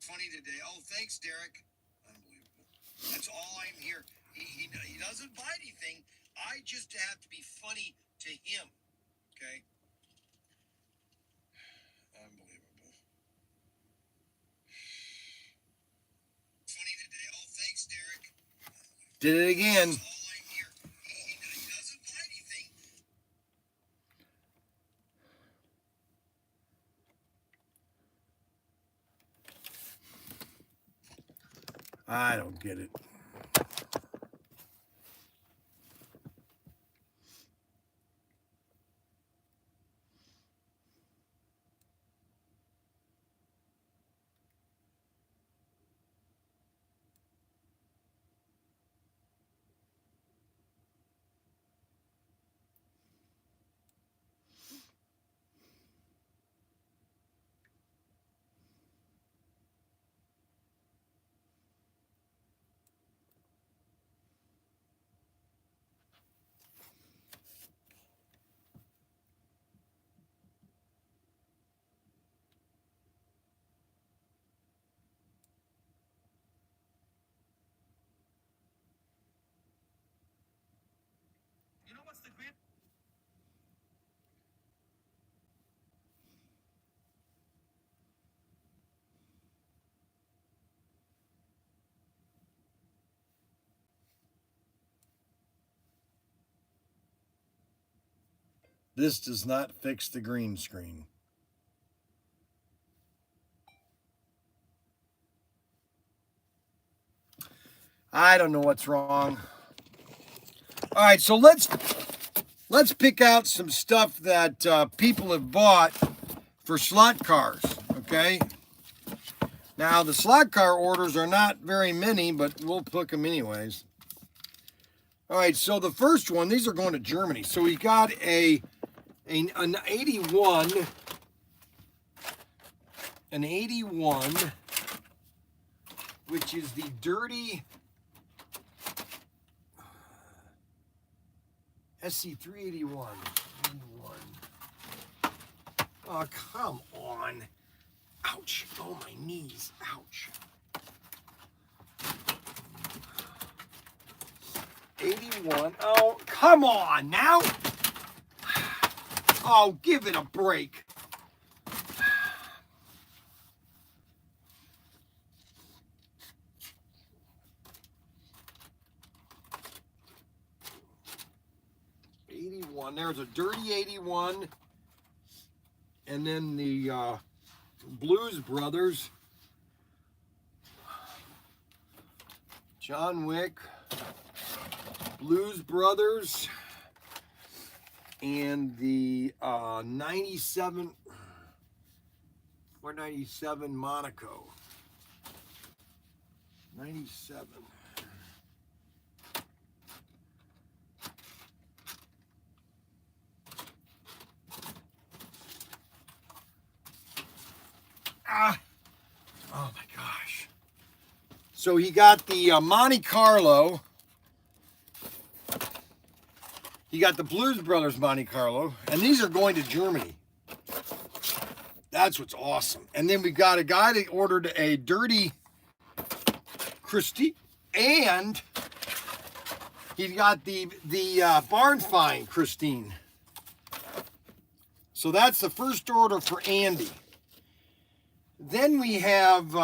Funny today. Oh, thanks, Derek. Unbelievable. That's all I'm here. He doesn't buy anything. I just have to be funny to him. Okay? Unbelievable. Funny today. Oh, thanks, Derek. Did it again. That's all I'm here. He doesn't buy anything. I don't get it. This does not fix the green screen. I don't know what's wrong. All right, so let's pick out some stuff that people have bought for slot cars, okay? Now, the slot car orders are not very many, but we'll pick them anyways. All right, so the first one, these are going to Germany. So we got an 81, which is the dirty SC381. 81. Oh, come on. Ouch. Oh, my knees. Ouch. 81. Oh, come on now. Oh, give it a break. There's a dirty 81. And then the Blues Brothers. John Wick. Blues Brothers. And the 97. 497 Monaco. 97. Oh my gosh. So he got the Monte Carlo. He got the Blues Brothers Monte Carlo. And these are going to Germany. That's what's awesome. And then we got a guy that ordered a dirty Christie. And he got the Barn Find Christine. So that's the first order for Andy. Then we have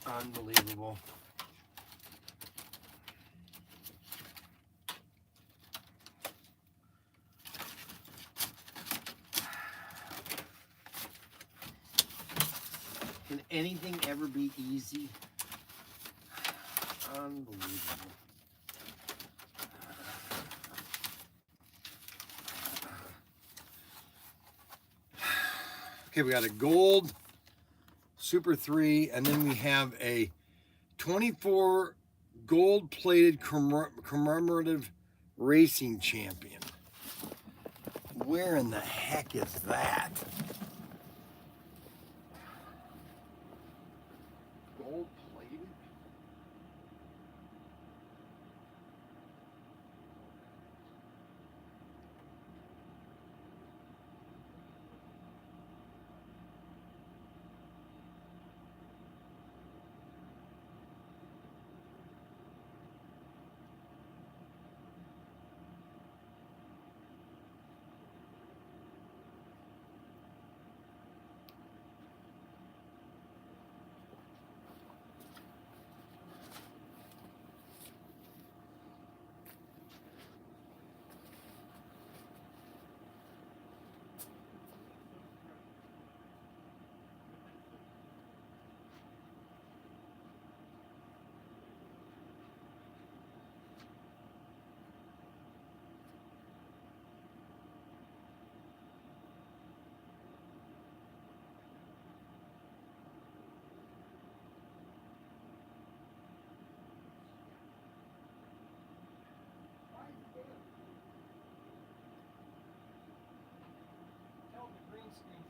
unbelievable. Can anything ever be easy? Unbelievable. Okay, we got a gold Super 3, and then we have a 24 gold-plated commemorative racing champion. Where in the heck is that? Gold-plated?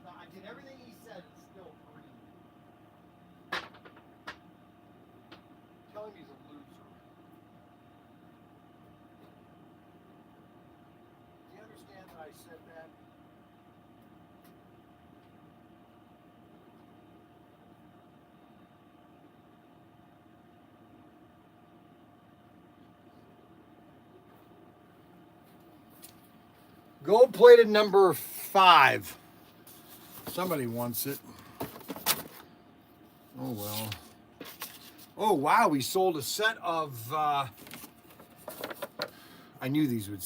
I did everything he said, it's still green. Tell him he's a loser. Do you understand that I said that? Gold-plated number 5. Somebody wants it. Oh, well. Oh, wow. We sold a set of... I knew these would...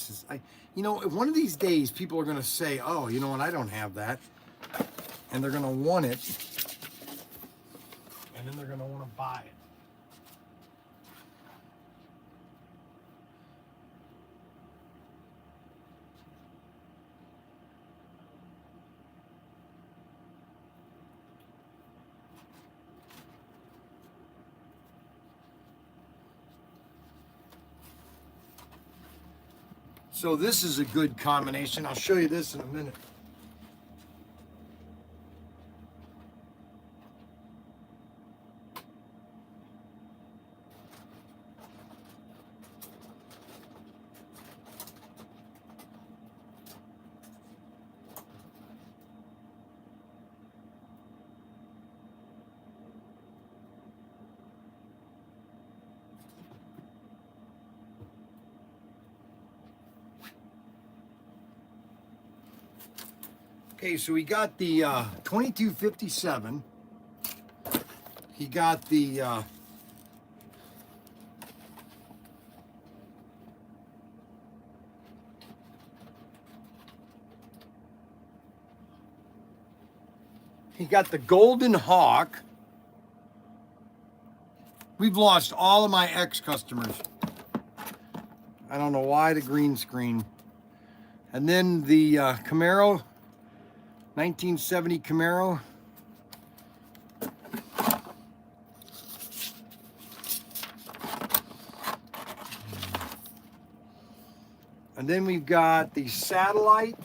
You know, one of these days, people are going to say, oh, you know what? I don't have that. And they're going to want it. And then they're going to want to buy it. So this is a good combination. I'll show you this in a minute. Okay, so we got the 2257. He got the Golden Hawk. We've lost all of my ex-customers. I don't know why the green screen. And then the Camaro, 1970 Camaro. And then we've got the Satellite,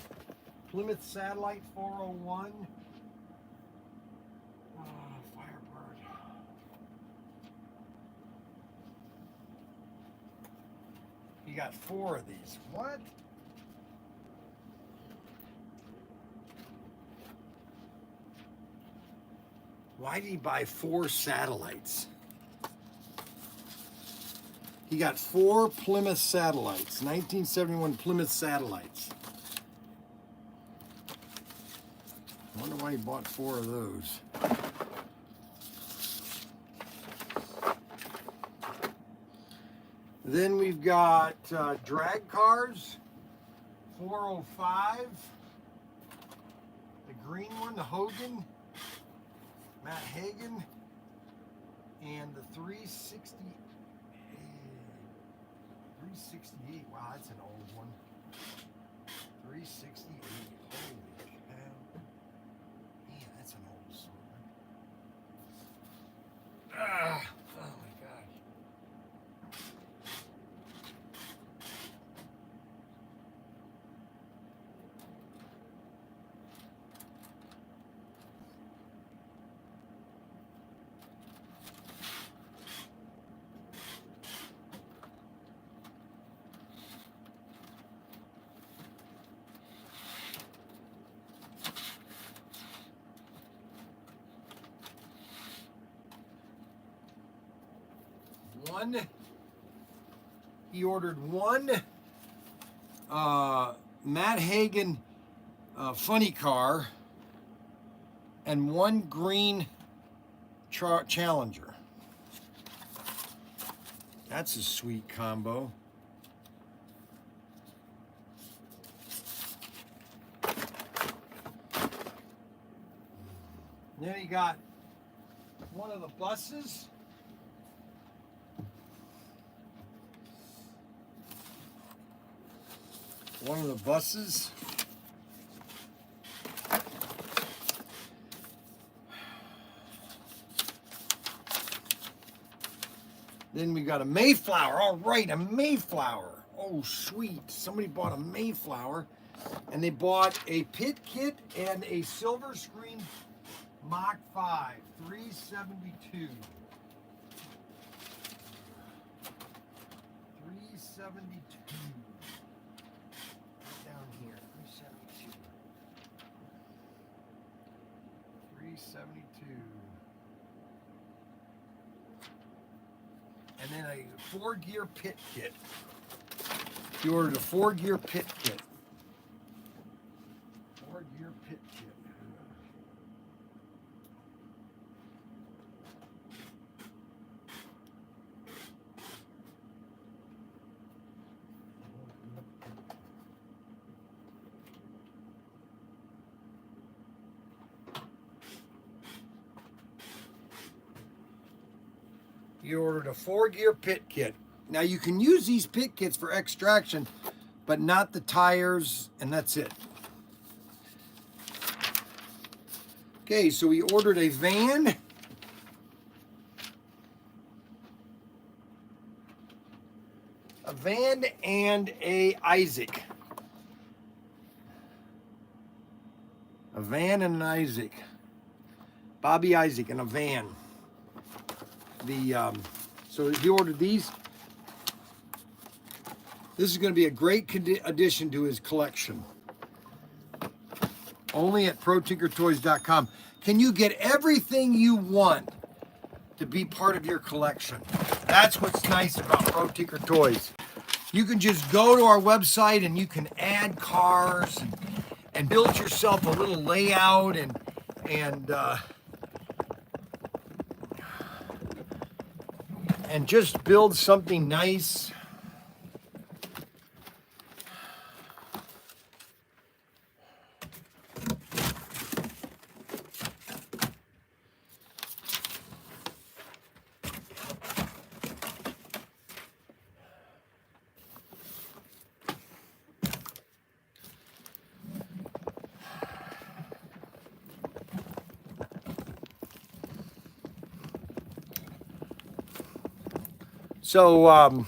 Plymouth Satellite 401. Firebird. You got 4 of these. What? Why did he buy 4 satellites? He got 4 Plymouth Satellites, 1971 Plymouth Satellites. I wonder why he bought 4 of those. Then we've got drag cars, 405. The green one, the Hogan, Matt Hagen, and the 368. Wow, that's an old one. 368. Holy cow. Man, that's an old assortment. Oh my gosh. He ordered 1 Matt Hagen funny car and 1 green Challenger. That's a sweet combo. Then he got one of the buses. One of the buses. Then we got a Mayflower. All right, a Mayflower. Oh, sweet. Somebody bought a Mayflower, and they bought a pit kit and a silver screen Mach 5, 372. 372. Down here, 372. 372. And then a 4-gear pit kit. He ordered a 4-gear pit kit. You ordered a 4-gear pit kit. Now you can use these pit kits for extraction, but not the tires, and that's it. Okay, so we ordered a van. A van and a Isaac. A van and an Isaac. Bobby Isaac in a van. So he ordered these. This is going to be a great addition to his collection. Only at ProTinkerToys.com can you get everything you want to be part of your collection. That's what's nice about ProTinkerToys. You can just go to our website and you can add cars and build yourself a little layout and just build something nice. So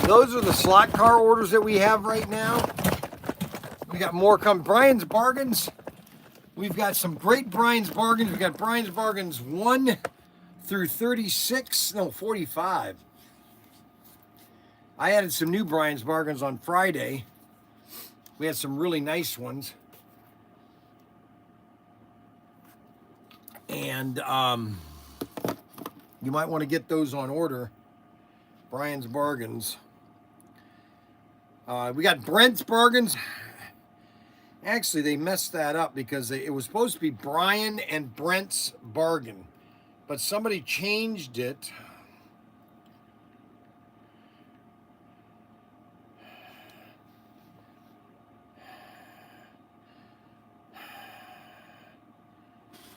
those are the slot car orders that we have right now. We got more coming. Bryan's Bargains. We've got some great Bryan's Bargains. We've got Bryan's Bargains 1 through 36, no, 45. I added some new Bryan's Bargains on Friday. We had some really nice ones. And you might want to get those on order. Bryan's Bargains. We got Brent's Bargains. Actually, they messed that up because it was supposed to be Bryan and Brent's Bargain, but somebody changed it.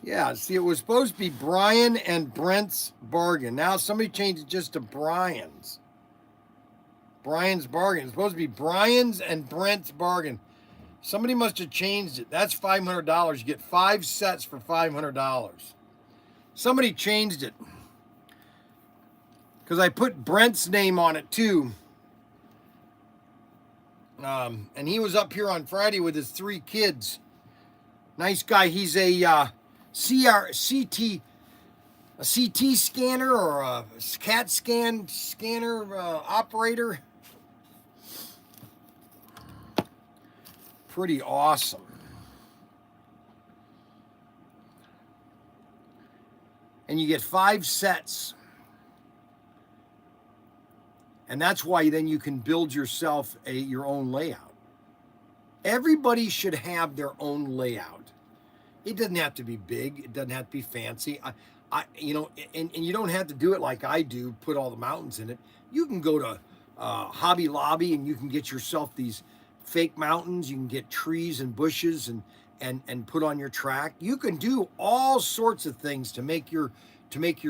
Yeah, see, it was supposed to be Bryan and Brent's Bargain. Now somebody changed it just to Bryan's. Bryan's Bargain. It's supposed to be Bryan's and Brent's Bargain. Somebody must have changed it. That's $500. You get 5 sets for $500. Somebody changed it. Because I put Brent's name on it too. And he was up here on Friday with his 3 kids. Nice guy. He's a CT scanner or a CAT scanner operator. Pretty awesome. And you get 5 sets. And that's why then you can build yourself your own layout. Everybody should have their own layout. It doesn't have to be big. It doesn't have to be fancy. And you don't have to do it like I do, put all the mountains in it. You can go to Hobby Lobby and you can get yourself these fake mountains. You can get trees and bushes and put on your track. You can do all sorts of things to make your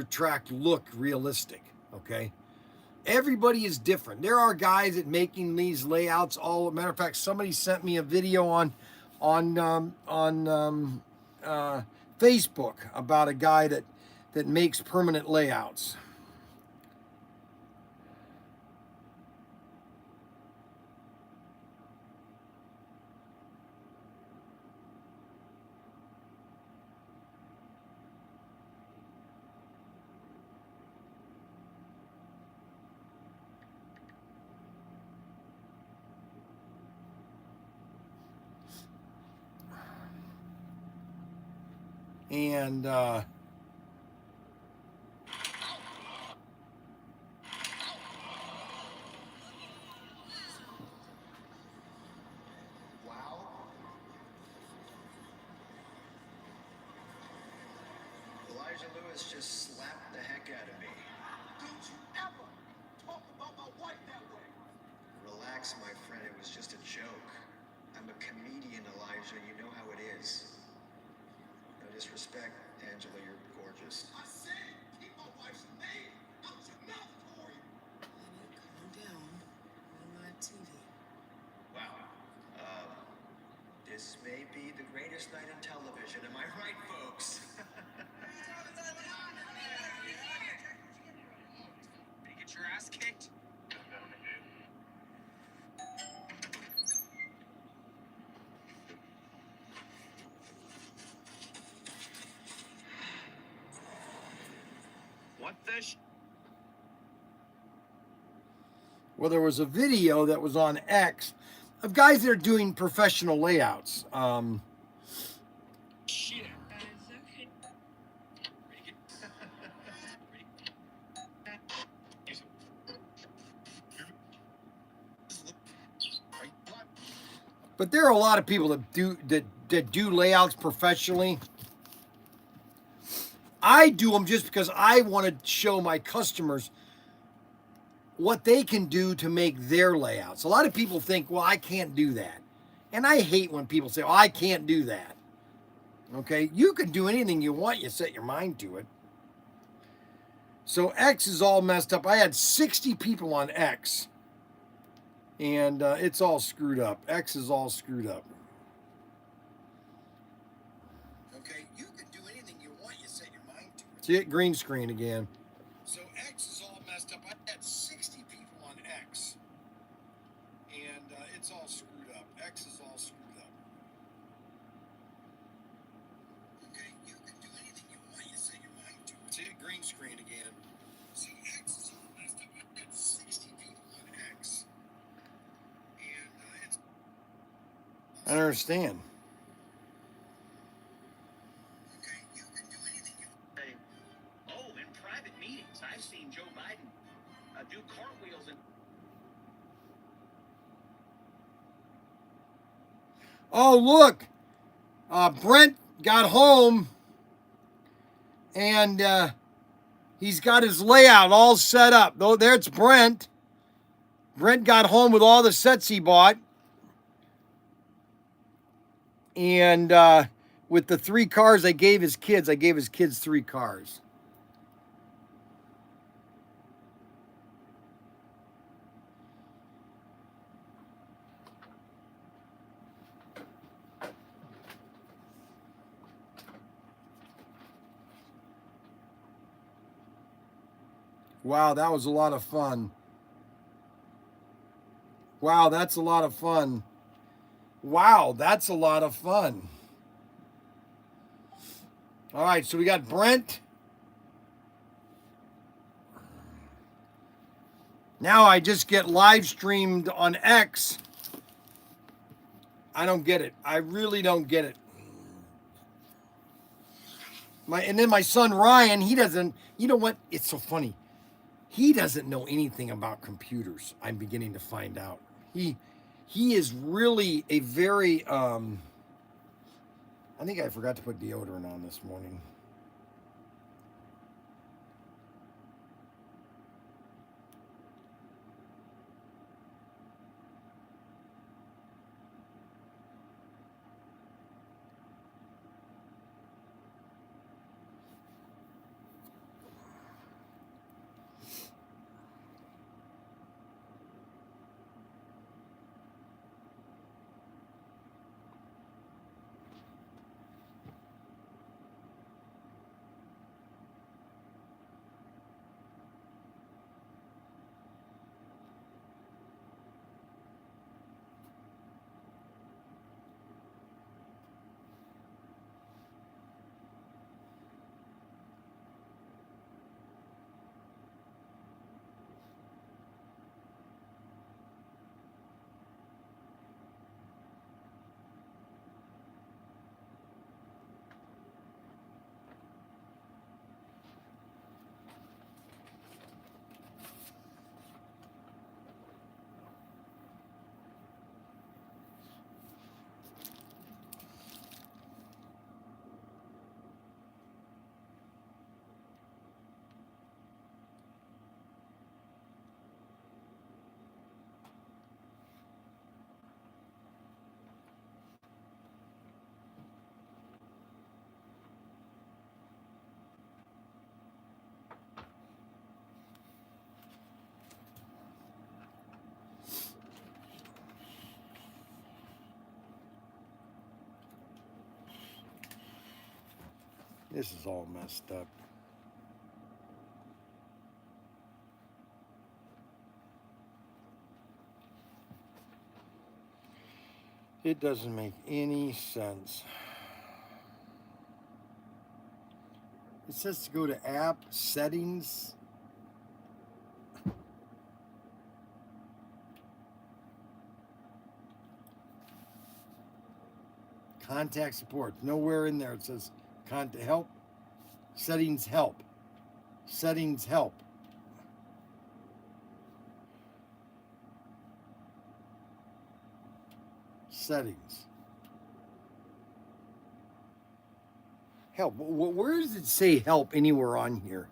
track look realistic. Okay. Everybody is different. There are guys that making these layouts. Matter of fact, somebody sent me a video on Facebook about a guy that makes permanent layouts. And Wow. Elijah Lewis just slapped the heck out of me. Don't you ever talk about my wife that way. Relax, my friend. It was just a joke. I'm a comedian, Elijah. You know how it is. No disrespect. Angela, you're gorgeous. I said, keep my wife's name out your mouth, Tori. Honey, calm down. We're on live TV. Wow. This may be the greatest night in television. Am I right, folks? Did you get your ass kicked? What the Well, there was a video that was on X of guys that are doing professional layouts. shit? But there are a lot of people that do layouts professionally. I do them just because I want to show my customers what they can do to make their layouts. A lot of people think, well, I can't do that. And I hate when people say, oh, I can't do that. Okay, you can do anything you want, you set your mind to it. So X is all messed up. I had 60 people on X. And it's all screwed up. X is all screwed up. Okay, you can do anything you want, you set your mind to it. See it? Green screen again. So X is all messed up. I had 60 people on X. And it's all screwed up. X is all screwed up. Okay, you can do anything you want, you set your mind to it. See it? Green screen again. So X is all messed up. I had 60 people on X. I don't understand. Okay, you can do anything you want. Oh, in private meetings, I've seen Joe Biden do cartwheels and. Oh, look. Brent got home and he's got his layout all set up. Oh, there's Brent. Brent got home with all the sets he bought. And with the 3 cars I gave his kids 3 cars. Wow, that was a lot of fun. Wow, that's a lot of fun. Wow, that's a lot of fun. All right, so we got Brent. Now I just get live streamed on X. I don't get it. I really don't get it. And then my son Ryan, he doesn't, you know what? It's so funny. He doesn't know anything about computers. I'm beginning to find out. He is really a very I think I forgot to put deodorant on this morning. This is all messed up. It doesn't make any sense. It says to go to app settings. Contact support. Nowhere in there it says contact help. Settings help. Settings help. Settings. Help. Where does it say help anywhere on here?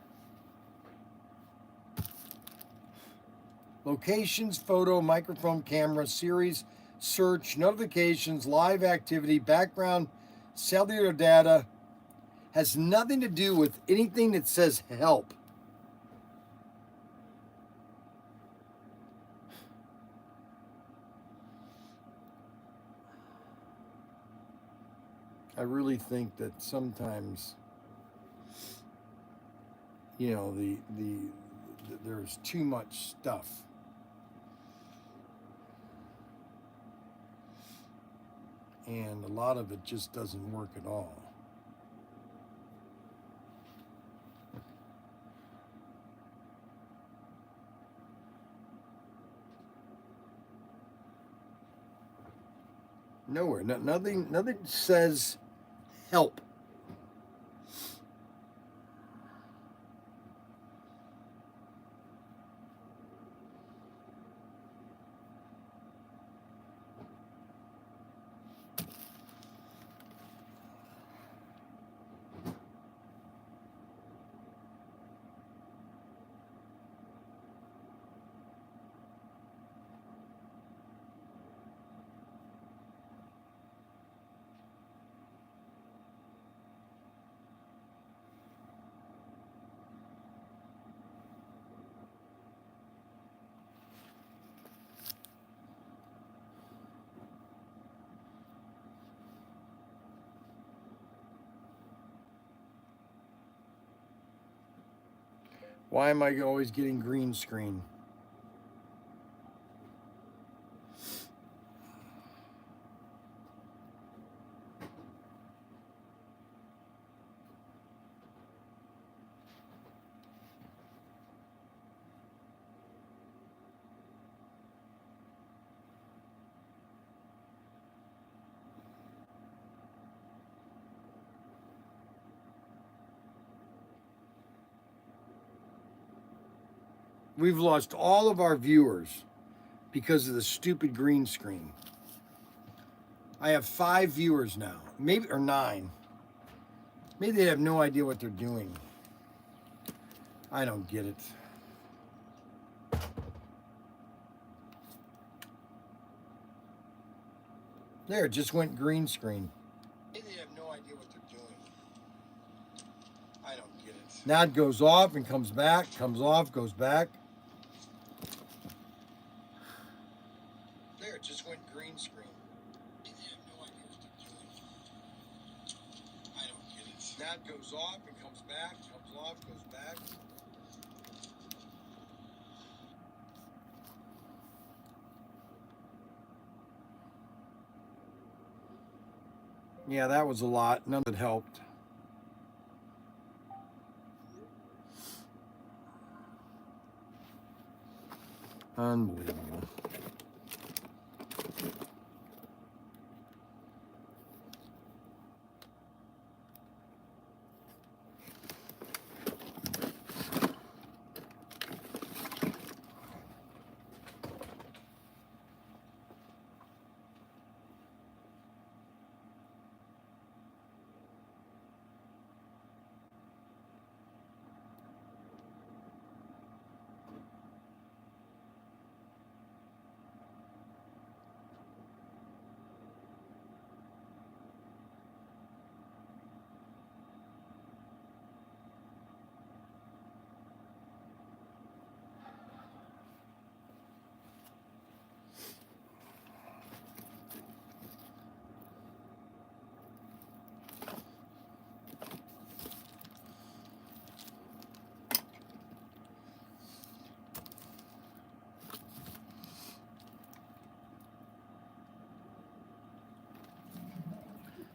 Locations, photo, microphone, camera, series, search, notifications, live activity, background, cellular data. Has nothing to do with anything that says help. I really think that sometimes, you know, there's too much stuff. And a lot of it just doesn't work at all. Nowhere. Nothing says help. Why am I always getting green screen? We've lost all of our viewers because of the stupid green screen. I have 5 viewers now, maybe, or 9. Maybe they have no idea what they're doing. I don't get it. There, it just went green screen. Maybe they have no idea what they're doing. I don't get it. Now it goes off and comes back, comes off, goes back. There, it just went green screen. Maybe they have no idea what they're doing. I don't get it. Now it goes off and comes back, comes off, goes back. Yeah, that was a lot. None of it helped. Unbelievable.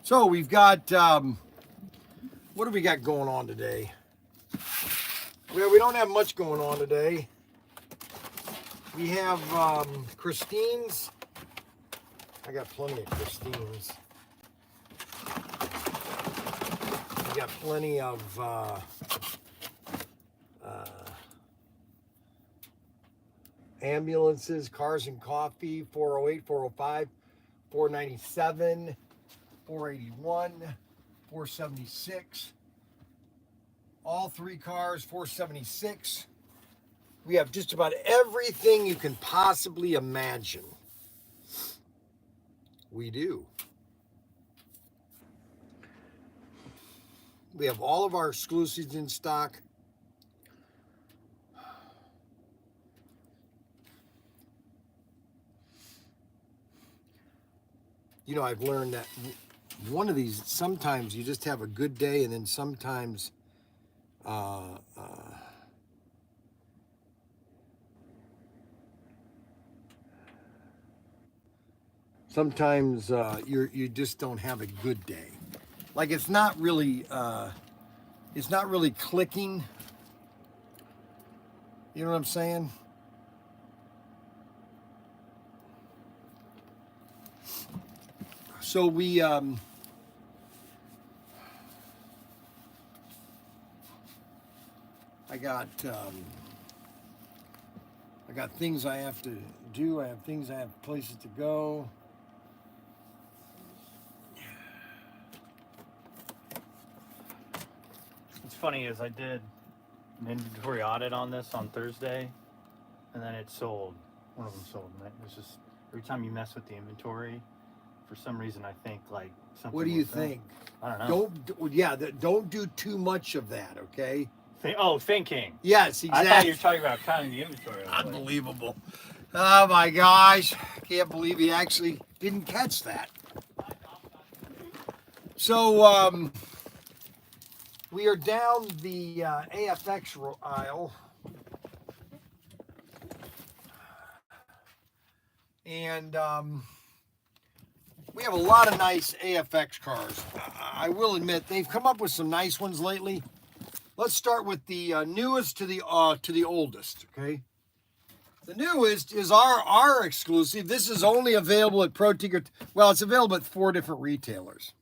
So we've got, what do we got going on today? Well, we don't have much going on today. We have Christine's. I got plenty of Christine's. We got plenty of ambulances, cars and coffee, 408, 405, 497, 481, 476. All three cars, 476. We have just about everything you can possibly imagine. We do. We have all of our exclusives in stock. You know, I've learned that one of these, sometimes you just have a good day, and then sometimes you just don't have a good day. Like it's not really clicking. You know what I'm saying? So we I got things I have to do. I have things, I have places to go. What's funny is I did an inventory audit on this on Thursday, and then it sold. One of them sold. And it's just every time you mess with the inventory, for some reason I think like something. What do you think? I don't know. Don't do too much of that, okay? Thinking. Yes, exactly. I thought you were talking about counting the inventory. Unbelievable. Oh my gosh. Can't believe he actually didn't catch that. So we are down the AFX aisle. And we have a lot of nice AFX cars. I will admit they've come up with some nice ones lately. Let's start with the newest to the oldest. Okay, the newest is our exclusive. This is only available at ProTinker. Well, it's available at 4 different retailers.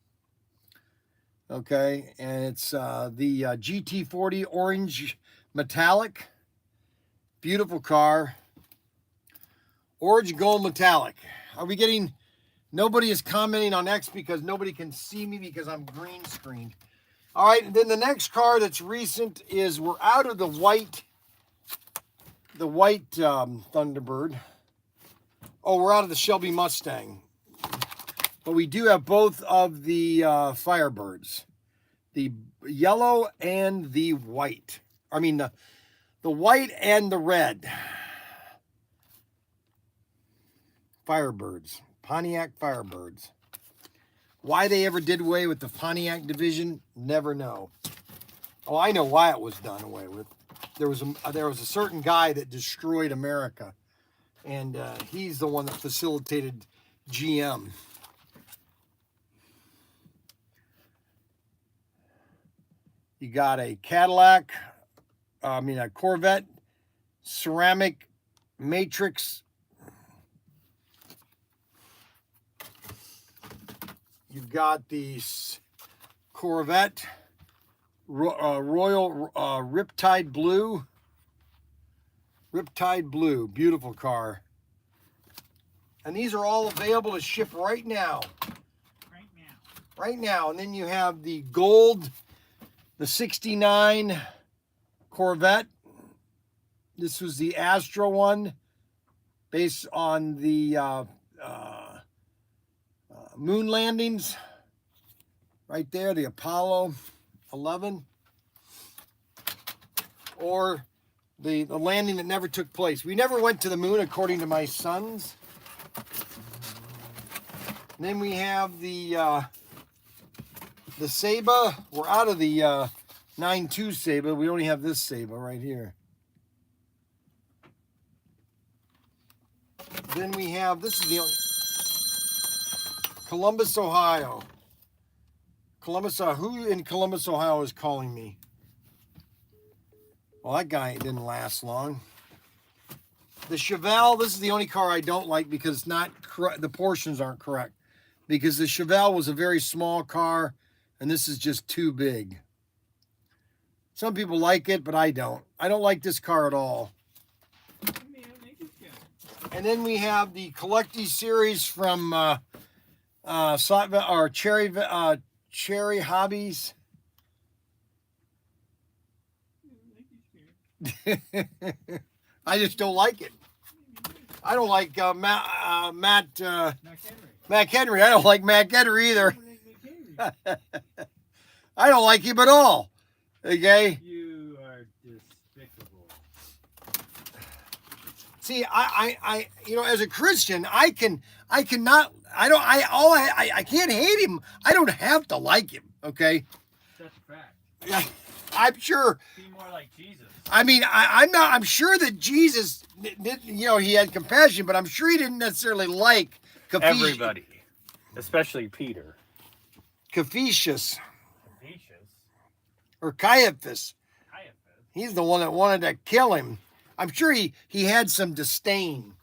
Okay, and it's the GT40 Orange Metallic. Beautiful car. Orange Gold Metallic. Are we getting? Nobody is commenting on X because nobody can see me because I'm green screened. All right, and then the next car that's recent is we're out of the white Thunderbird. Oh, we're out of the Shelby Mustang. But we do have both of the Firebirds. The yellow and the white. I mean, the white and the red. Firebirds. Pontiac Firebirds. Why they ever did away with the Pontiac division, never know. Oh, I know why it was done away with. There was a certain guy that destroyed America, and he's the one that facilitated GM. You got a Cadillac, a Corvette, ceramic matrix. You've got the Corvette Royal Riptide Blue. Riptide Blue, beautiful car. And these are all available to ship right now. Right now. And then you have the gold, the 69 Corvette. This was the Astra one, based on the moon landings. Right there, the Apollo 11. Or the landing that never took place. We never went to the moon, according to my sons. And then we have the Saba. We're out of the 9.2 Saba. We only have this Saba right here. Then we have, this is the Columbus, Ohio. Columbus, who in Columbus, Ohio is calling me? Well, that guy didn't last long. The Chevelle, this is the only car I don't like because it's not correct. The portions aren't correct. Because the Chevelle was a very small car, and this is just too big. Some people like it, but I don't. I don't like this car at all. And then we have the Collecti series from Cherry Hobbies. I just don't like it. I don't like Mac Henry. I don't like Mac Henry either. I don't like him at all. Okay. You are despicable. See, I as a Christian, I can't hate him. I don't have to like him. Okay. That's a fact. Yeah, I'm sure. Be more like Jesus. I mean, I'm sure that Jesus did, he had compassion, but I'm sure he didn't necessarily like Everybody, especially Peter. Confucius. Or Caiaphas. He's the one that wanted to kill him. I'm sure he had some disdain.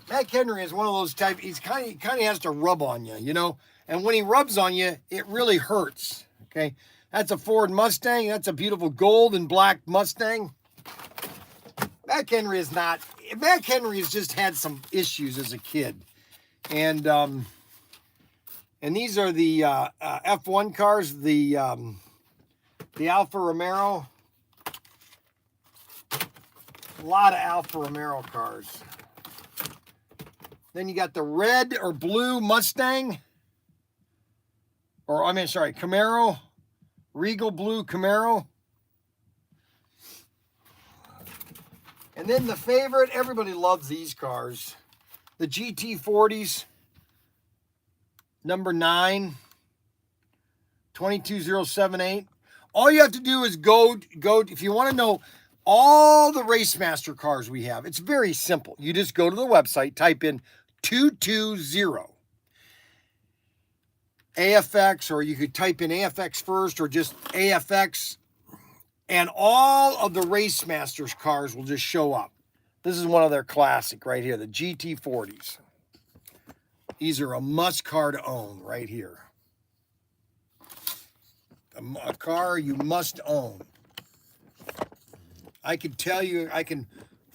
Mac Henry is one of those type. He's kind of has to rub on you, And when he rubs on you, it really hurts. Okay, that's a Ford Mustang. That's a beautiful gold and black Mustang. Mac Henry is not. Mac Henry has just had some issues as a kid, and these are the F1 cars. The Alfa Romero. A lot of Alfa Romero cars. Then you got the red or blue Mustang. Camaro. Regal blue Camaro. And then the favorite, everybody loves these cars. The GT40s. Number 9. 22078. All you have to do is go if you want to know all the Racemaster cars we have. It's very simple. You just go to the website, type in 220 AFX, or you could type in AFX first or just AFX, and all of the Racemasters cars will just show up. This is one of their classic right here, the GT40s. These are a must car to own right here. A car you must own. I can tell you, I can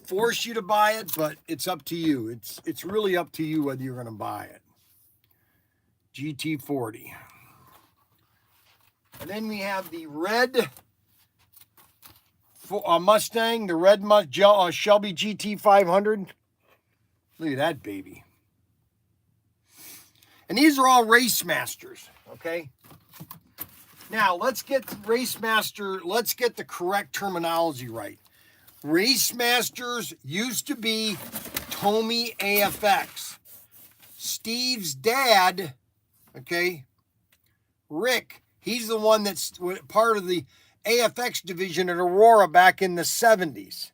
force you to buy it, but it's up to you. It's really up to you whether you're going to buy it. GT40. And then we have the red Mustang, the red Shelby GT500. Look at that baby. And these are all Racemasters, okay? Now, let's get the correct terminology right. Racemasters used to be Tomy AFX. Steve's dad, okay, Rick, he's the one that's part of the AFX division at Aurora back in the 70s,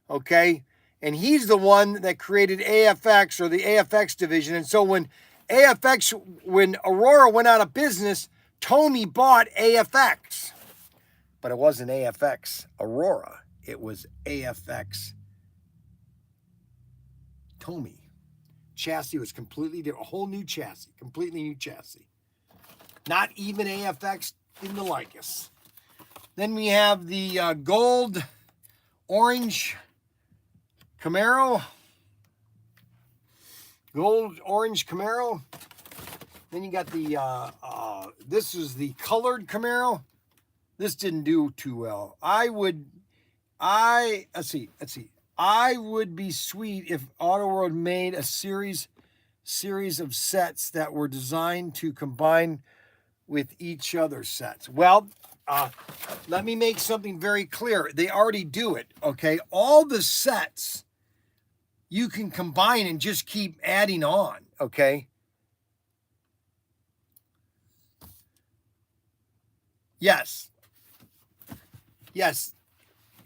okay? And he's the one that created AFX, or the AFX division. And so when Aurora went out of business, Tomy bought AFX, but it wasn't AFX Aurora. It was AFX Tomy. Chassis was completely different, a whole new chassis, completely new chassis. Not even AFX in the Lycus. Then we have the gold orange Camaro. Gold orange Camaro. Then you got the, this is the colored Camaro. This didn't do too well. Let's see. I would be sweet if Auto World made a series of sets that were designed to combine with each other's sets. Well, let me make something very clear. They already do it, okay? All the sets you can combine and just keep adding on, okay? Yes.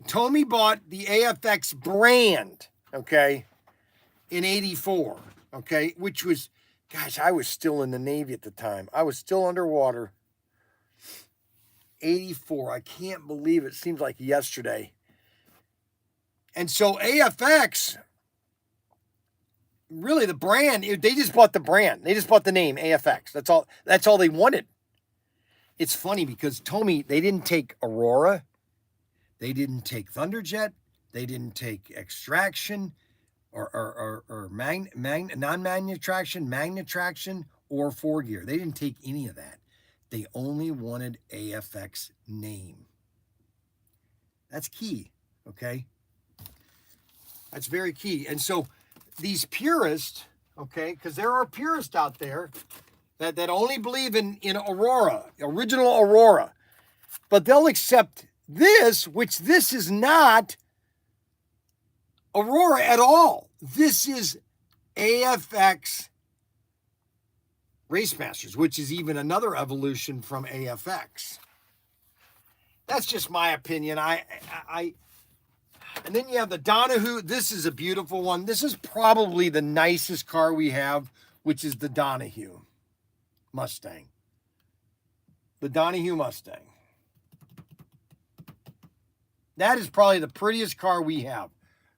Tomy bought the AFX brand, okay, in '84, okay, which was Gosh, I was still in the Navy at the time. I was still underwater. 84. I can't believe it. Seems like yesterday. And so AFX, really the brand, they just bought the brand. They just bought the name AFX. That's all they wanted. It's funny because Tomy, they didn't take Aurora. They didn't take Thunderjet. They didn't take Extraction or non-magnet traction, magnet traction, or 4-gear. They didn't take any of that. They only wanted AFX name. That's key, okay? That's very key. And so these purists, okay, because there are purists out there that only believe in Aurora, original Aurora. But they'll accept this, which this is not Aurora at all. This is AFX Race Masters, which is even another evolution from AFX. That's just my opinion. And then you have the Donahue. This is a beautiful one. This is probably the nicest car we have, which is the Donahue Mustang. The Donahue Mustang. That is probably the prettiest car we have.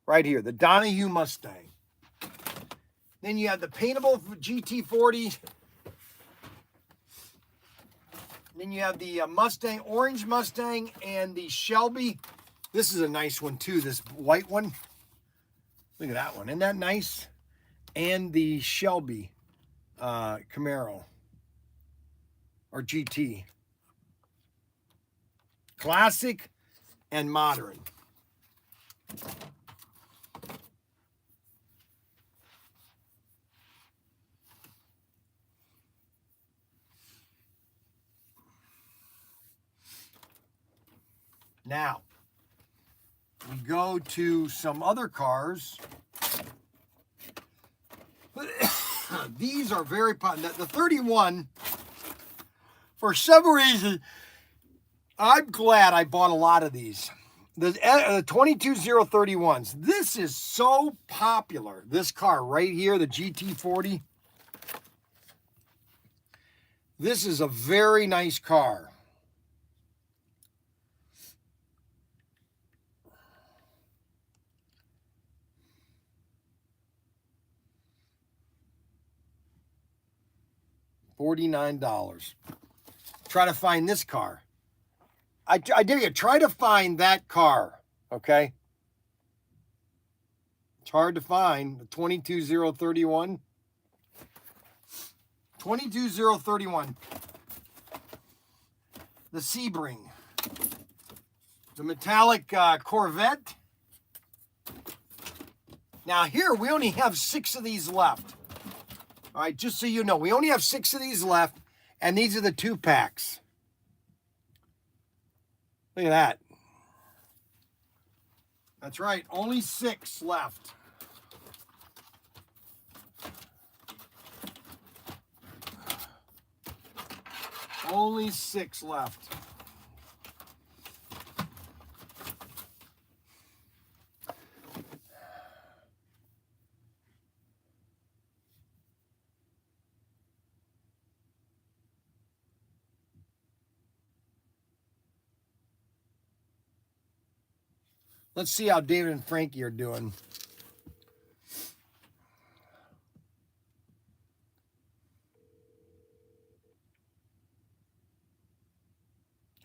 Right here, the Donahue Mustang. Then you have the paintable GT40. Then you have the Mustang, orange Mustang, and the Shelby. This is a nice one too, this white one. Look at that one. Isn't that nice? And the Shelby Camaro or GT. Classic and modern. Now, we go to some other cars. These are very popular. The 31, for some reason, I'm glad I bought a lot of these. The 22031s. This is so popular. This car right here, the GT40. This is a very nice car. $49. Try to find this car. I dare you, try to find that car, okay? It's hard to find, the 22031. 22031. The Sebring. The metallic Corvette. Now here, we only have 6 of these left. All right, just so you know, we only have 6 of these left, and these are the 2-packs. Look at that. That's right, only 6 left. Only 6 left. Let's see how David and Frankie are doing.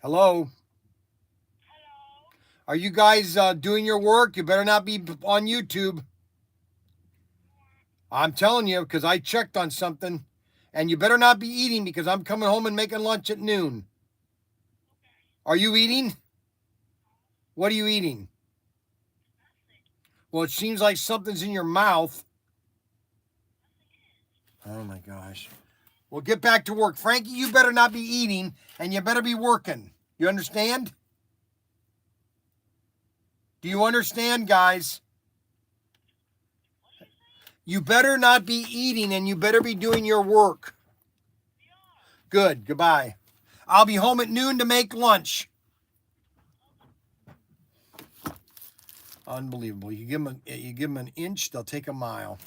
Hello? Hello? Are you guys doing your work? You better not be on YouTube. I'm telling you, because I checked on something. And you better not be eating because I'm coming home and making lunch at noon. Are you eating? What are you eating? Well, it seems like something's in your mouth. Oh my gosh. Well, get back to work. Frankie, you better not be eating and you better be working. You understand? Do you understand, guys? You better not be eating and you better be doing your work. Good. Goodbye. I'll be home at noon to make lunch. Unbelievable. You give them an inch, they'll take a mile.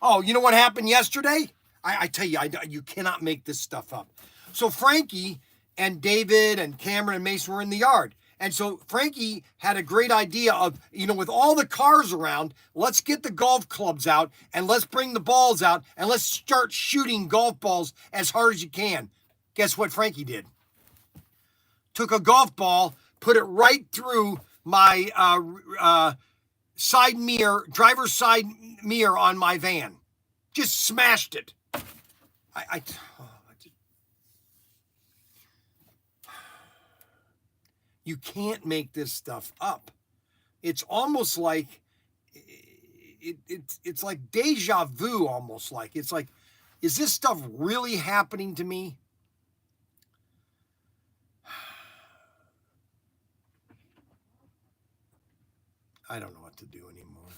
Oh, you know what happened yesterday? I tell you, you cannot make this stuff up. So Frankie and David and Cameron and Mason were in the yard. And so Frankie had a great idea of, with all the cars around, let's get the golf clubs out and let's bring the balls out and let's start shooting golf balls as hard as you can. Guess what Frankie did? Took a golf ball, put it right through my side mirror, driver's side mirror on my van. Just smashed it. You can't make this stuff up. It's almost like it's like deja vu, almost like. It's like, is this stuff really happening to me? I don't know what to do anymore.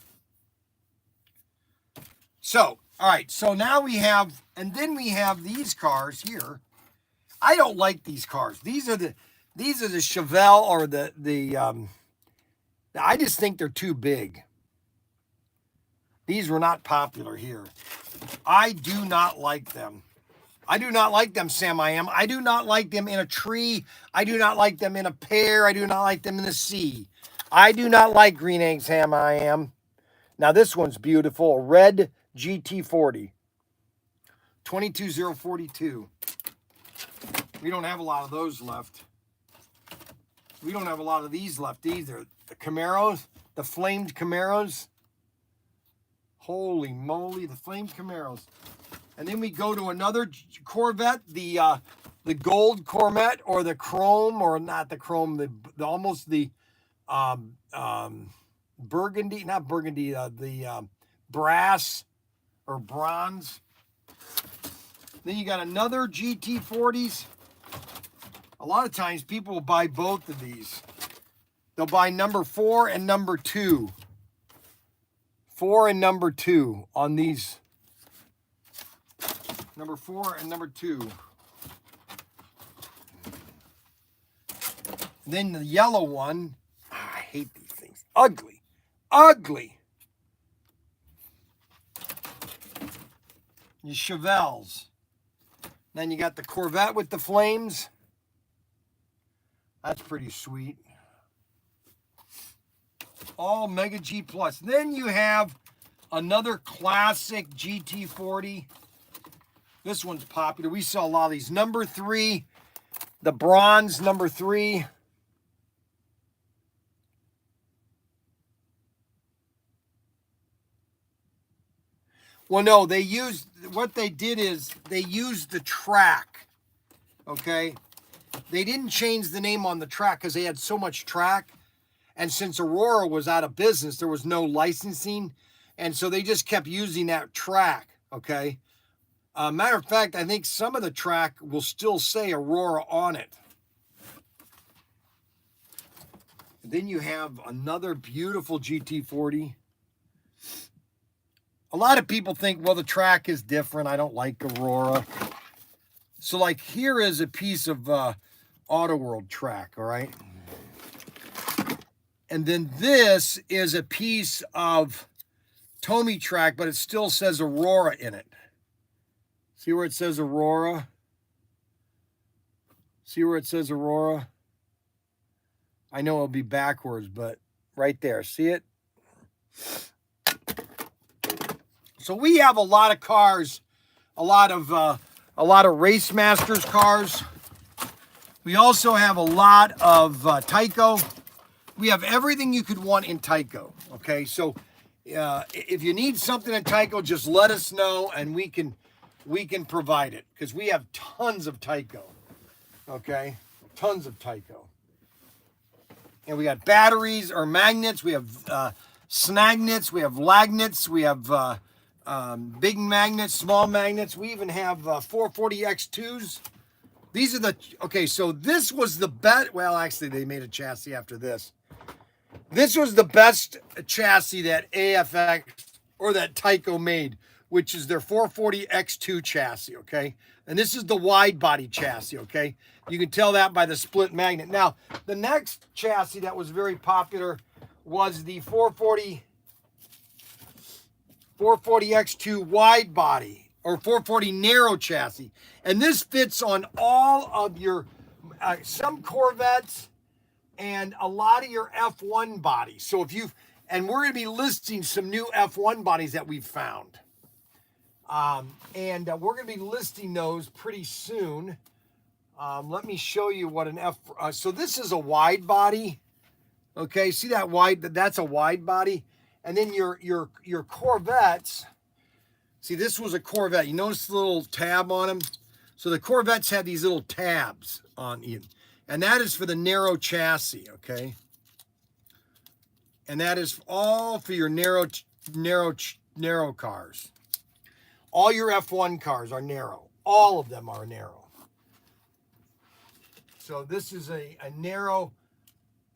So, all right, so now we have, and then we have these cars here. I don't like these cars. These are the Chevelle or I just think they're too big. These were not popular here. I do not like them. I do not like them, Sam I Am. I do not like them in a tree. I do not like them in a pear. I do not like them in the sea. I do not like green eggs, Sam I Am. Now this one's beautiful. Red GT40. 22042. We don't have a lot of those left. We don't have a lot of these left either. The Camaros, the flamed Camaros. Holy moly, the flamed Camaros. And then we go to another Corvette, the gold Corvette, or the chrome, or not the chrome, almost the burgundy, not burgundy, the brass or bronze. Then you got another GT40s. A lot of times people will buy both of these. They'll buy number 4 and number 2. 4 and number 2 on these. Number 4 and number 2. Then the yellow one. I hate these things. Ugly. Ugly. Your Chevelles. Then you got the Corvette with the flames. That's pretty sweet. All Mega G Plus. Then you have another classic GT40. This one's popular. We saw a lot of these. Number 3, the bronze number 3. Well, no, what they did is they used the track, okay? They didn't change the name on the track because they had so much track. And since Aurora was out of business, there was no licensing. And so they just kept using that track, okay? Matter of fact, I think some of the track will still say Aurora on it. And then you have another beautiful GT40. A lot of people think, well, the track is different. I don't like Aurora. So, like, here is a piece of Auto World track, all right? And then this is a piece of Tomy track, but it still says Aurora in it. See where it says Aurora? See where it says Aurora? I know it'll be backwards, but right there. See it? So we have a lot of cars, a lot of Race Masters cars. We also have a lot of Tyco. We have everything you could want in Tyco. Okay, so if you need something in Tyco, just let us know and we can provide it because we have tons of Tyco. Okay, tons of Tyco. And we got batteries or magnets. We have snagnets. We have lagnets. We have big magnets, small magnets. We even have 440X2s. These are the, okay, so this was the best, well, actually, they made a chassis after this. This was the best chassis that AFX or that Tyco made, which is their 440X2 chassis, okay? And this is the wide body chassis, okay? You can tell that by the split magnet. Now, the next chassis that was very popular was the 440 440X2 wide body or 440 narrow chassis. And this fits on all of your, some Corvettes and a lot of your F1 bodies. So if you've, and we're going to be listing some new F1 bodies that we've found. And we're going to be listing those pretty soon. Let me show you what an so this is a wide body. Okay, see that wide, that's a wide body. And then your Corvettes, see this was a Corvette. You notice the little tab on them? So the Corvettes have these little tabs on you. And that is for the narrow chassis, okay? And that is all for your narrow cars. All your F1 cars are narrow. All of them are narrow. So this is a narrow,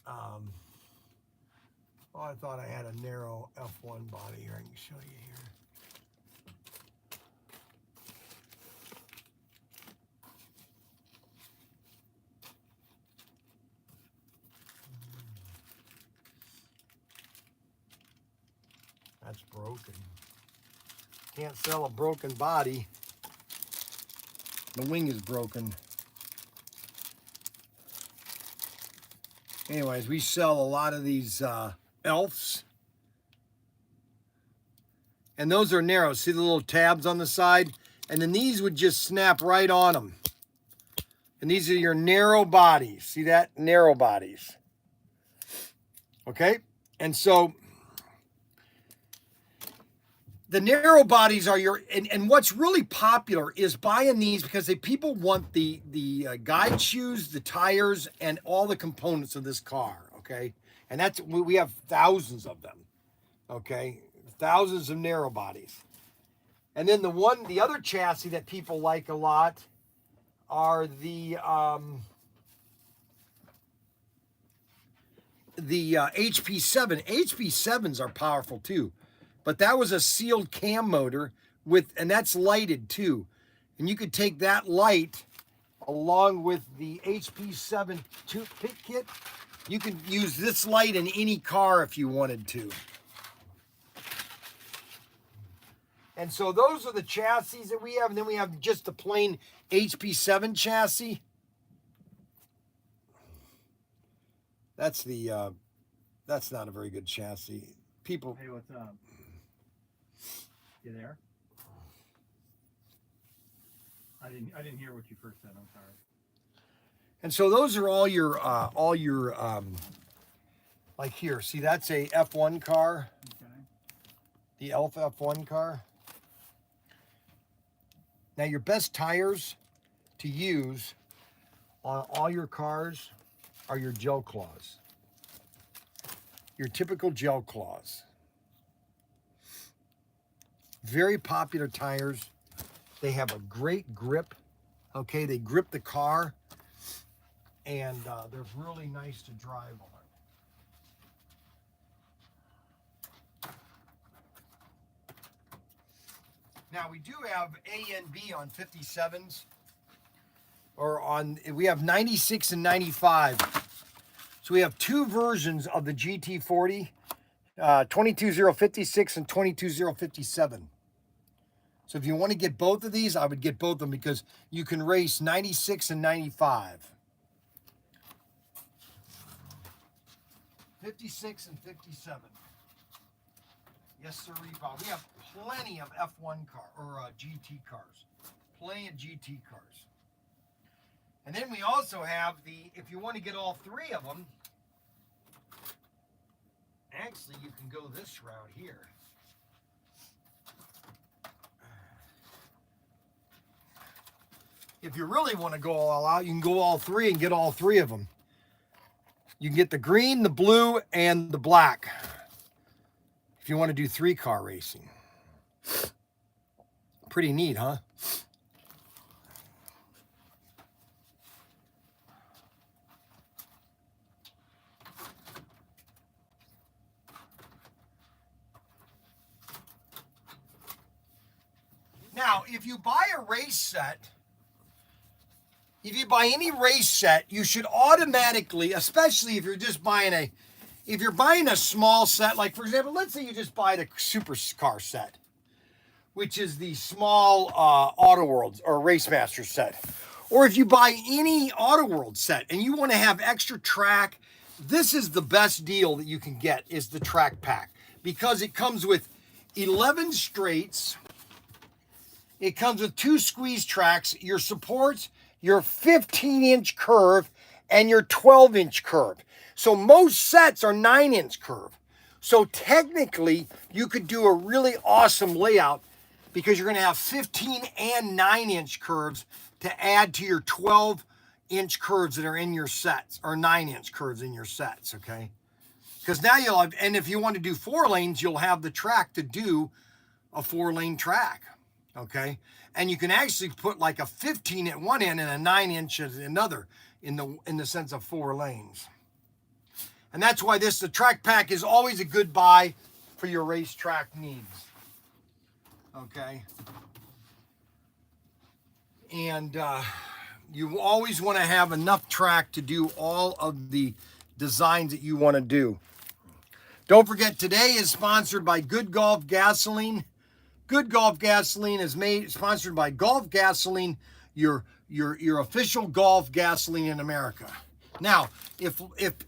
oh, I thought I had a narrow F1 body here. I can show you here. That's broken. Can't sell a broken body. The wing is broken. Anyways, we sell a lot of these Elfs. And those are narrow. See the little tabs on the side? And then these would just snap right on them. And these are your narrow bodies. See that? Narrow bodies. Okay? And so the narrow bodies are your, and what's really popular is buying these because people want the guide shoes, the tires, and all the components of this car, okay? And that's, we have thousands of them, okay? Thousands of narrow bodies. And then the other chassis that people like a lot are the HP7. HP7s are powerful too. But that was a sealed cam motor and that's lighted too. And you could take that light along with the HP7 toothpick kit. You could use this light in any car if you wanted to. And so those are the chassis that we have. And then we have just the plain HP7 chassis. That's that's not a very good chassis. People. Hey, what's up? You there? I didn't hear what you first said. I'm sorry. And so those are all your like here. See, that's a F1 car. Okay. The Elf F1 car. Now your best tires to use on all your cars are your gel claws. Your typical gel claws. Very popular tires. They have a great grip. Okay, they grip the car. And they're really nice to drive on. Now we do have A and B on 57s. We have 96 and 95. So we have two versions of the GT40. 22056 and 22057. So if you want to get both of these, I would get both of them because you can race 96 and 95. 56 and 57. Yes, sir, Bob. We have plenty of F1 GT cars. Plenty of GT cars. And then we also have if you want to get all three of them, actually, you can go this route here. If you really want to go all out, you can go all three and get all three of them. You can get the green, the blue, and the black. If you want to do 3-car racing. Pretty neat, huh? Now, if you buy a race set, if you buy any race set, you should automatically, especially if you're just buying if you're buying a small set, like for example, let's say you just buy the supercar set, which is the small Auto Worlds or Race Master set. Or if you buy any Auto World set and you want to have extra track, this is the best deal that you can get, is the track pack, because it comes with 11 straights. It comes with 2 squeeze tracks, your supports, your 15-inch curve, and your 12-inch curve. So most sets are 9-inch curve. So technically, you could do a really awesome layout because you're going to have 15 and 9-inch curves to add to your 12-inch curves that are in your sets, or 9-inch curves in your sets, okay? Because now you'll have, and if you want to do 4 lanes, you'll have the track to do a 4-lane track, okay? And you can actually put like a 15 at one end and a 9-inch at another in the sense of 4 lanes. And that's why the track pack is always a good buy for your racetrack needs, okay? And you always want to have enough track to do all of the designs that you want to do. Don't forget, today is sponsored by Good Golf Gasoline. Good Golf Gasoline is sponsored by Golf Gasoline, your official golf gasoline in America. Now, if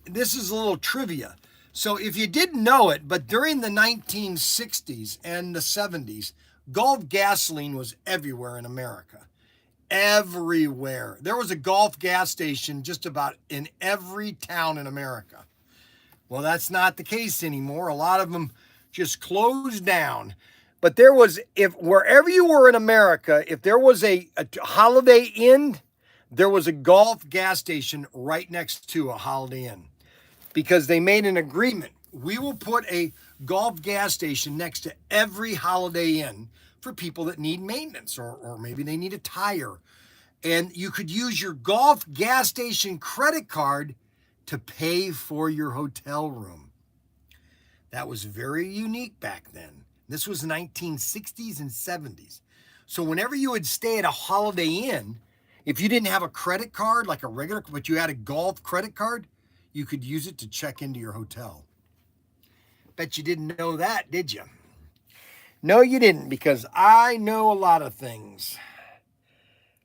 this is a little trivia. So if you didn't know it, but during the 1960s and the 70s, Golf Gasoline was everywhere in America. Everywhere. There was a Golf gas station just about in every town in America. Well, that's not the case anymore. A lot of them just closed down. But there was, if wherever you were in America, if there was a Holiday Inn, there was a Golf gas station right next to a Holiday Inn, because they made an agreement. We will put a Golf gas station next to every Holiday Inn for people that need maintenance, or maybe they need a tire. And you could use your Golf gas station credit card to pay for your hotel room. That was very unique back then. This was 1960s and 70s. So whenever you would stay at a Holiday Inn, if you didn't have a credit card, like a regular, but you had a Golf credit card, you could use it to check into your hotel. Bet you didn't know that, did you? No, you didn't, because I know a lot of things.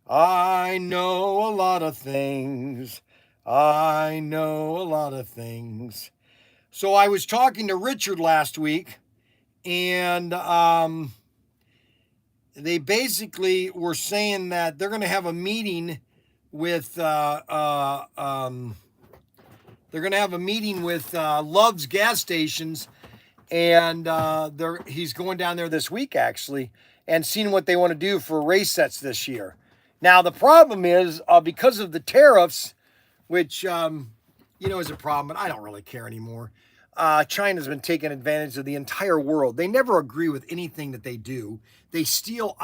I know a lot of things. I know a lot of things. So I was talking to Richard last week, and they basically were saying that they're going to have a meeting with Love's gas stations, and he's going down there this week actually, and seeing what they want to do for race sets this year. Now the problem is because of the tariffs, which is a problem, but I don't really care anymore. China's been taking advantage of the entire world. They never agree with anything that they do. They steal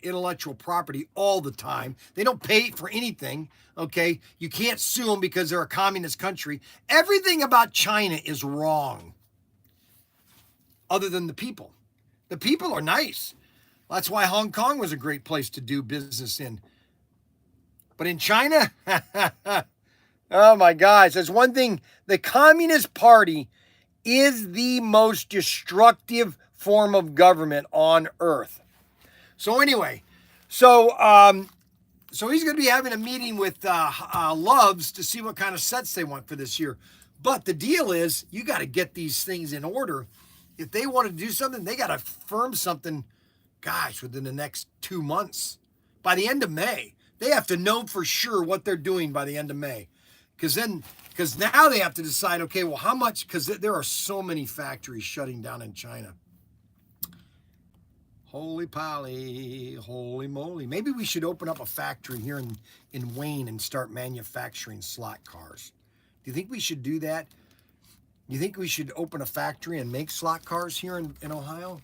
intellectual property all the time. They don't pay for anything, okay? You can't sue them because they're a communist country. Everything about China is wrong, other than the people. The people are nice. That's why Hong Kong was a great place to do business in. But in China, oh my gosh, there's one thing. The Communist Party is the most destructive form of government on earth. So anyway, so he's going to be having a meeting with Loves to see what kind of sets they want for this year. But the deal is, you got to get these things in order. If they want to do something, they got to firm something, gosh, within the next 2 months. By the end of May. They have to know for sure what they're doing by the end of May. Because now they have to decide, okay, well, how much, because there are so many factories shutting down in China. Holy poly, holy moly. Maybe we should open up a factory here in Wayne and start manufacturing slot cars. Do you think we should do that? You think we should open a factory and make slot cars here in Ohio?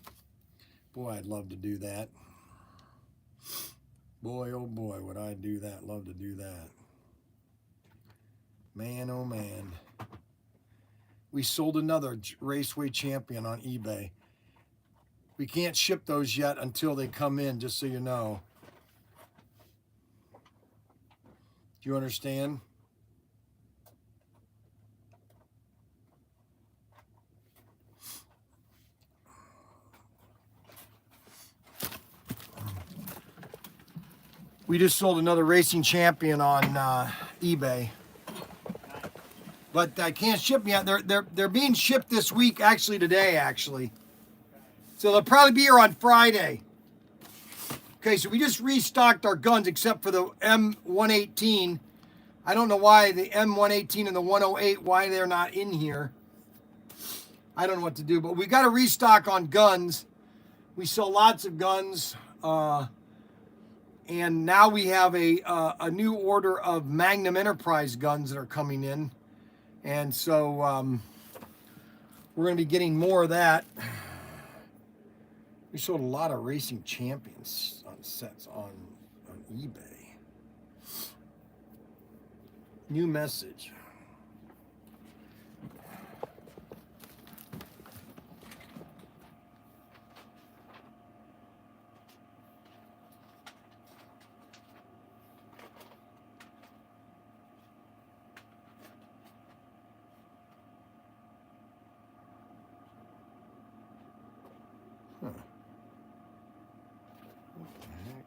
Boy, I'd love to do that. Boy, oh boy, would I do that. Love to do that. Man, oh man. We sold another Raceway Champion on eBay. We can't ship those yet until they come in, just so you know. Do you understand? We just sold another Racing Champion on eBay. But I can't ship yet. They're being shipped this week, actually today, actually. So they'll probably be here on Friday. Okay, so we just restocked our guns except for the M118. I don't know why the M118 and the 108, why they're not in here. I don't know what to do, but we got to restock on guns. We sell lots of guns. And now we have a new order of Magnum Enterprise guns that are coming in. And so we're going to be getting more of that. We sold a lot of Racing Champions on sets on eBay. New message. Huh. What the heck?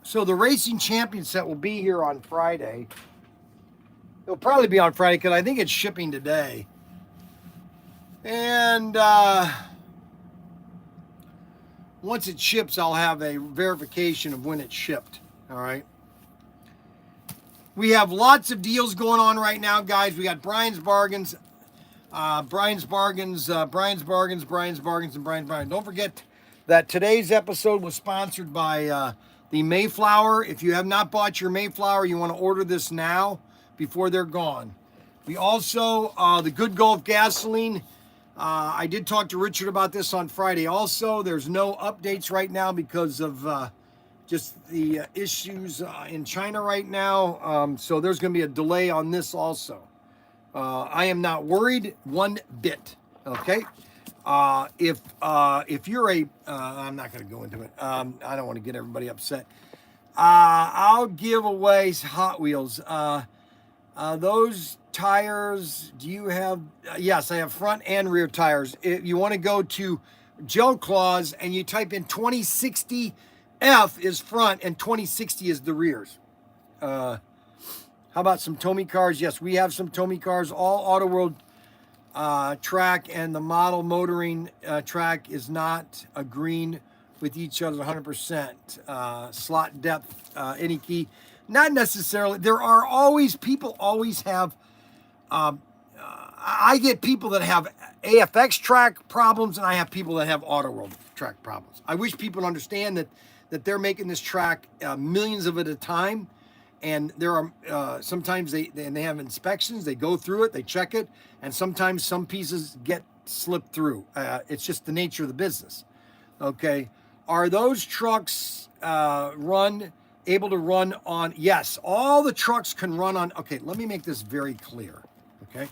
So the Racing Champion set will be here on Friday. It'll probably be on Friday because I think it's shipping today. And once it ships, I'll have a verification of when it shipped. All right. We have lots of deals going on right now, guys. We got Bryan's Bargains, and Bryan's Bargains. Don't forget that today's episode was sponsored by the Mayflower. If you have not bought your Mayflower, you want to order this now before they're gone. We also, the Good Gulf gasoline. I did talk to Richard about this on Friday. Also, there's no updates right now because of just the issues in China right now. So there's going to be a delay on this also. I am not worried one bit. Okay. If you're I'm not going to go into it. I don't want to get everybody upset. I'll give away Hot Wheels. Those tires, do you have? Yes, I have front and rear tires. If you want to go to Gel Claws and you type in 2060 F is front and 2060 is the rears. How about some Tomy cars? Yes, we have some Tomy cars. All Auto World track and the model motoring track is not agreeing with each other 100%. Slot depth, any key, not necessarily. There are always, people always have, I get people that have AFX track problems and I have people that have Auto World track problems. I wish people understand that they're making this track millions of it at a time. And there are sometimes they have inspections, they go through it, they check it, and sometimes some pieces get slipped through. It's just the nature of the business. Okay, are those trucks able to run on? Yes, all the trucks can run on. Okay, let me make this very clear. Okay,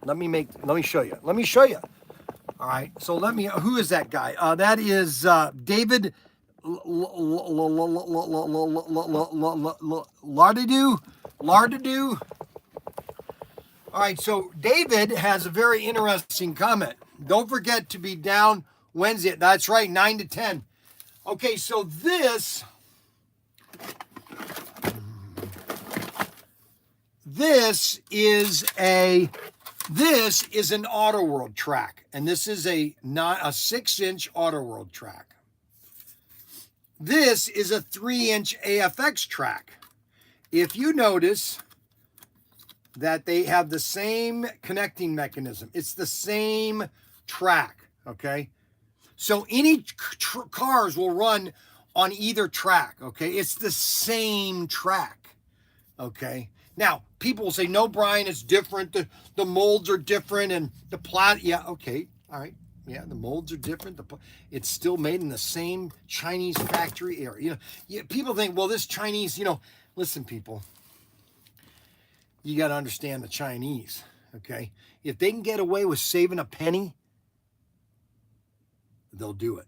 let me show you. All right, so who is that guy? That is David Lardadu. All right, so David has a very interesting comment. Don't forget to be down Wednesday. That's right, 9 to 10. Okay, so this is an Auto World track, and this is a 6-inch Auto World track. This is a 3-inch AFX track. If you notice that they have the same connecting mechanism, it's the same track, okay? So any cars will run on either track, okay? It's the same track, okay? Now, people will say, no, Bryan, it's different. The molds are different and the plat, yeah, okay, all right. Yeah, the molds are different. It's still made in the same Chinese factory area. People think, well, this Chinese, listen, people, you got to understand the Chinese, okay? If they can get away with saving a penny, they'll do it.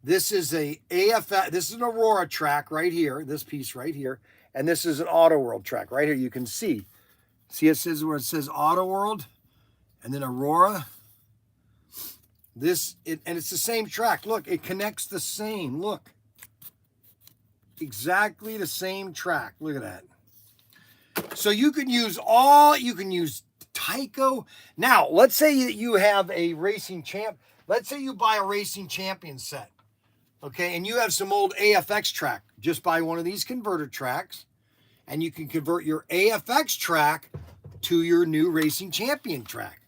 This is a AFX, this is an Aurora track right here, this piece right here, and this is an Auto World track right here. You can see it says where it says Auto World, and then Aurora. And it's the same track. Look, it connects the same. Look, exactly the same track. Look at that. So you can use Tyco. Now, let's say that you have a racing champ. Let's say you buy a racing champion set. Okay, and you have some old AFX track. Just buy one of these converter tracks, and you can convert your AFX track to your new racing champion track.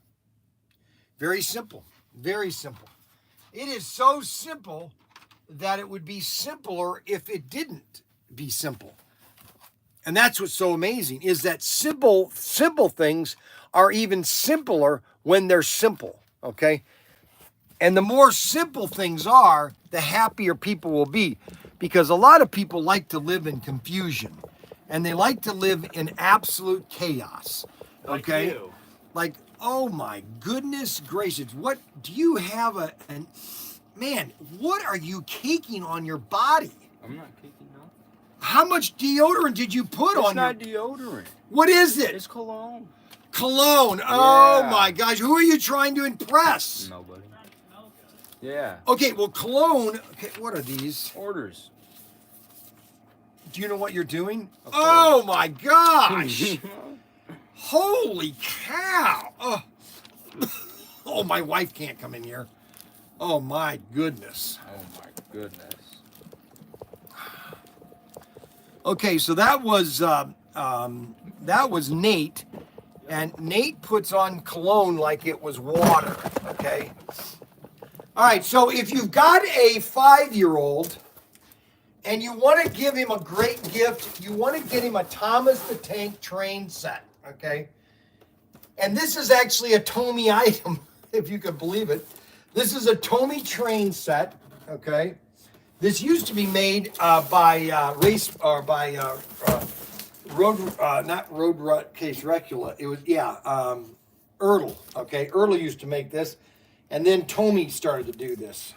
Very simple. Very simple. It is so simple that it would be simpler if it didn't be simple. And that's what's so amazing, is that simple things are even simpler when they're simple, okay? And the more simple things are, the happier people will be, because a lot of people like to live in confusion, and they like to live in absolute chaos, okay? Like, oh my goodness gracious, what do you have man, what are you caking on your body? I'm not caking on. How much deodorant did you put on? It's not deodorant. What is it? It's cologne. Cologne. Oh Yeah. my gosh, who are you trying to impress? Nobody. Yeah. Okay, well, cologne, okay, what are these? Orders. Do you know what you're doing? Of Oh my gosh. Holy cow. Oh. Oh, my wife can't come in here. Oh my goodness. Oh my goodness. Okay, so that was Nate, and Nate puts on cologne like it was water, okay? All right, so if you've got a 5-year-old and you want to give him a great gift, you want to get him a Thomas the Tank train set, okay? And this is actually a Tomy item, if you can believe it. This is a Tomy train set, okay? This used to be made by Case Recula. It was, Erdl, okay? Erdl used to make this, and then Tomy started to do this.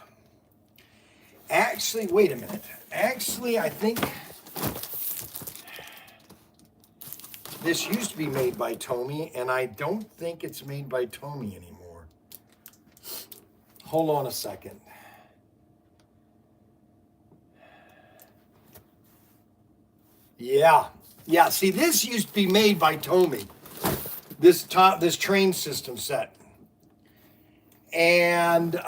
Actually, wait a minute. Actually, I think this used to be made by Tomy, and I don't think it's made by Tomy anymore. Hold on a second. Yeah. See, this used to be made by Tomy. This train system set, and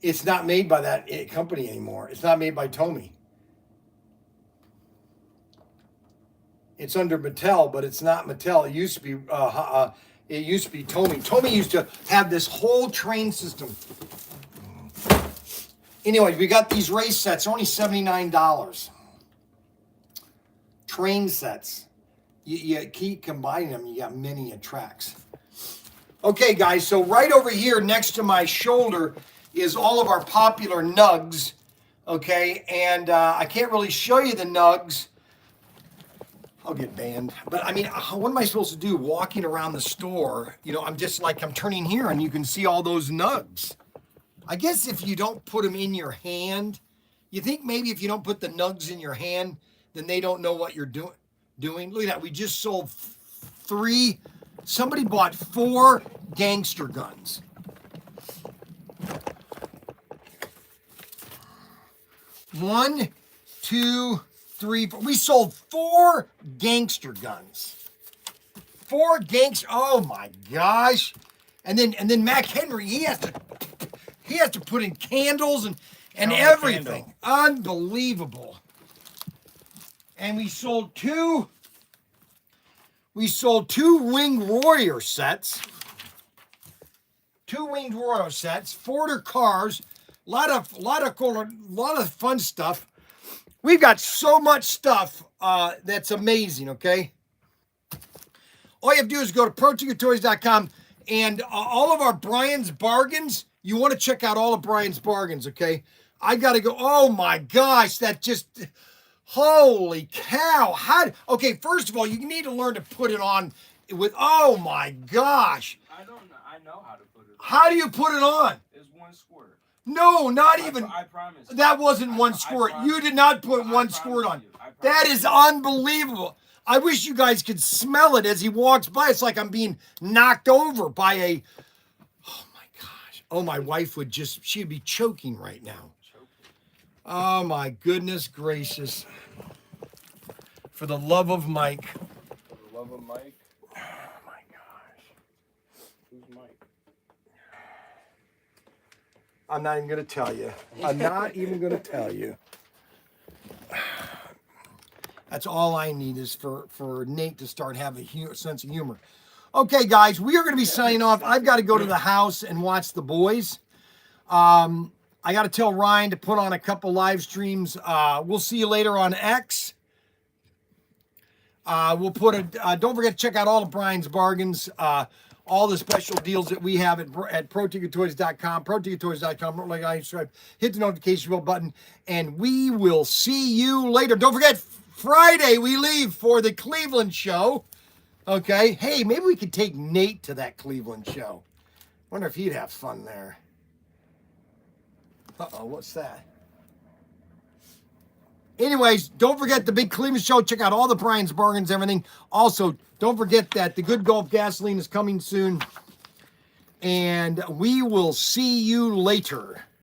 it's not made by that company anymore. It's not made by Tomy. It's under Mattel, but it's not Mattel. It used to be Tomy. Tomy used to have this whole train system. Anyway, we got these race sets. They're only $79. Train sets. You keep combining them, you got many tracks. Okay, guys, so right over here next to my shoulder is all of our popular nugs. Okay, and I can't really show you the nugs. I'll get banned. But I mean, what am I supposed to do walking around the store? I'm just like, I'm turning here and you can see all those nugs. I guess if you don't put them in your hand, you think maybe if you don't put the nugs in your hand, then they don't know what you're doing. Look at that. We just sold 3. Somebody bought 4 gangster guns. One, two, three, 4. We sold 4 gangster guns. 4 gangster. Oh my gosh. And then Mac Henry, he has to put in candles and everything. Unbelievable. And we sold 2 Winged Warrior sets. 2 Winged Warrior sets, Forder cars, a lot of fun stuff. We've got so much stuff that's amazing, okay? All you have to do is go to ProTinkerToys.com And all of our Bryan's bargains, you want to check out all of Bryan's bargains, okay? I got to go, oh my gosh, that just, holy cow. Okay, first of all, you need to learn to put it on with, oh my gosh. I don't know. I know how to put it on. How do you put it on? It's one squirt. No, not even. I promise. That wasn't one squirt. You did not put one squirt on. That is unbelievable. I wish you guys could smell it as he walks by. It's like I'm being knocked over by a, oh my gosh. Oh, my wife would just, she'd be choking right now. Oh my goodness gracious. For the love of Mike. For the love of Mike. Oh my gosh. Who's Mike? I'm not even going to tell you. I'm not even going to tell you. That's all I need is for Nate to start having a sense of humor. Okay, guys, we are going to be signing off. I've got to go to the house and watch the boys. I got to tell Ryan to put on a couple live streams. We'll see you later on X. We'll put don't forget to check out all of Bryan's bargains, all the special deals that we have at ProTinkerToys.com, ProTinkerToys.com. Like I said, hit the notification bell button, and we will see you later. Don't forget, Friday we leave for the Cleveland show. Okay. Hey, maybe we could take Nate to that Cleveland show. Wonder if he'd have fun there. Uh-oh, what's that? Anyways, don't forget the big Cleveland show. Check out all the Bryan's bargains, everything. Also, don't forget that the Good Gulf gasoline is coming soon. And we will see you later.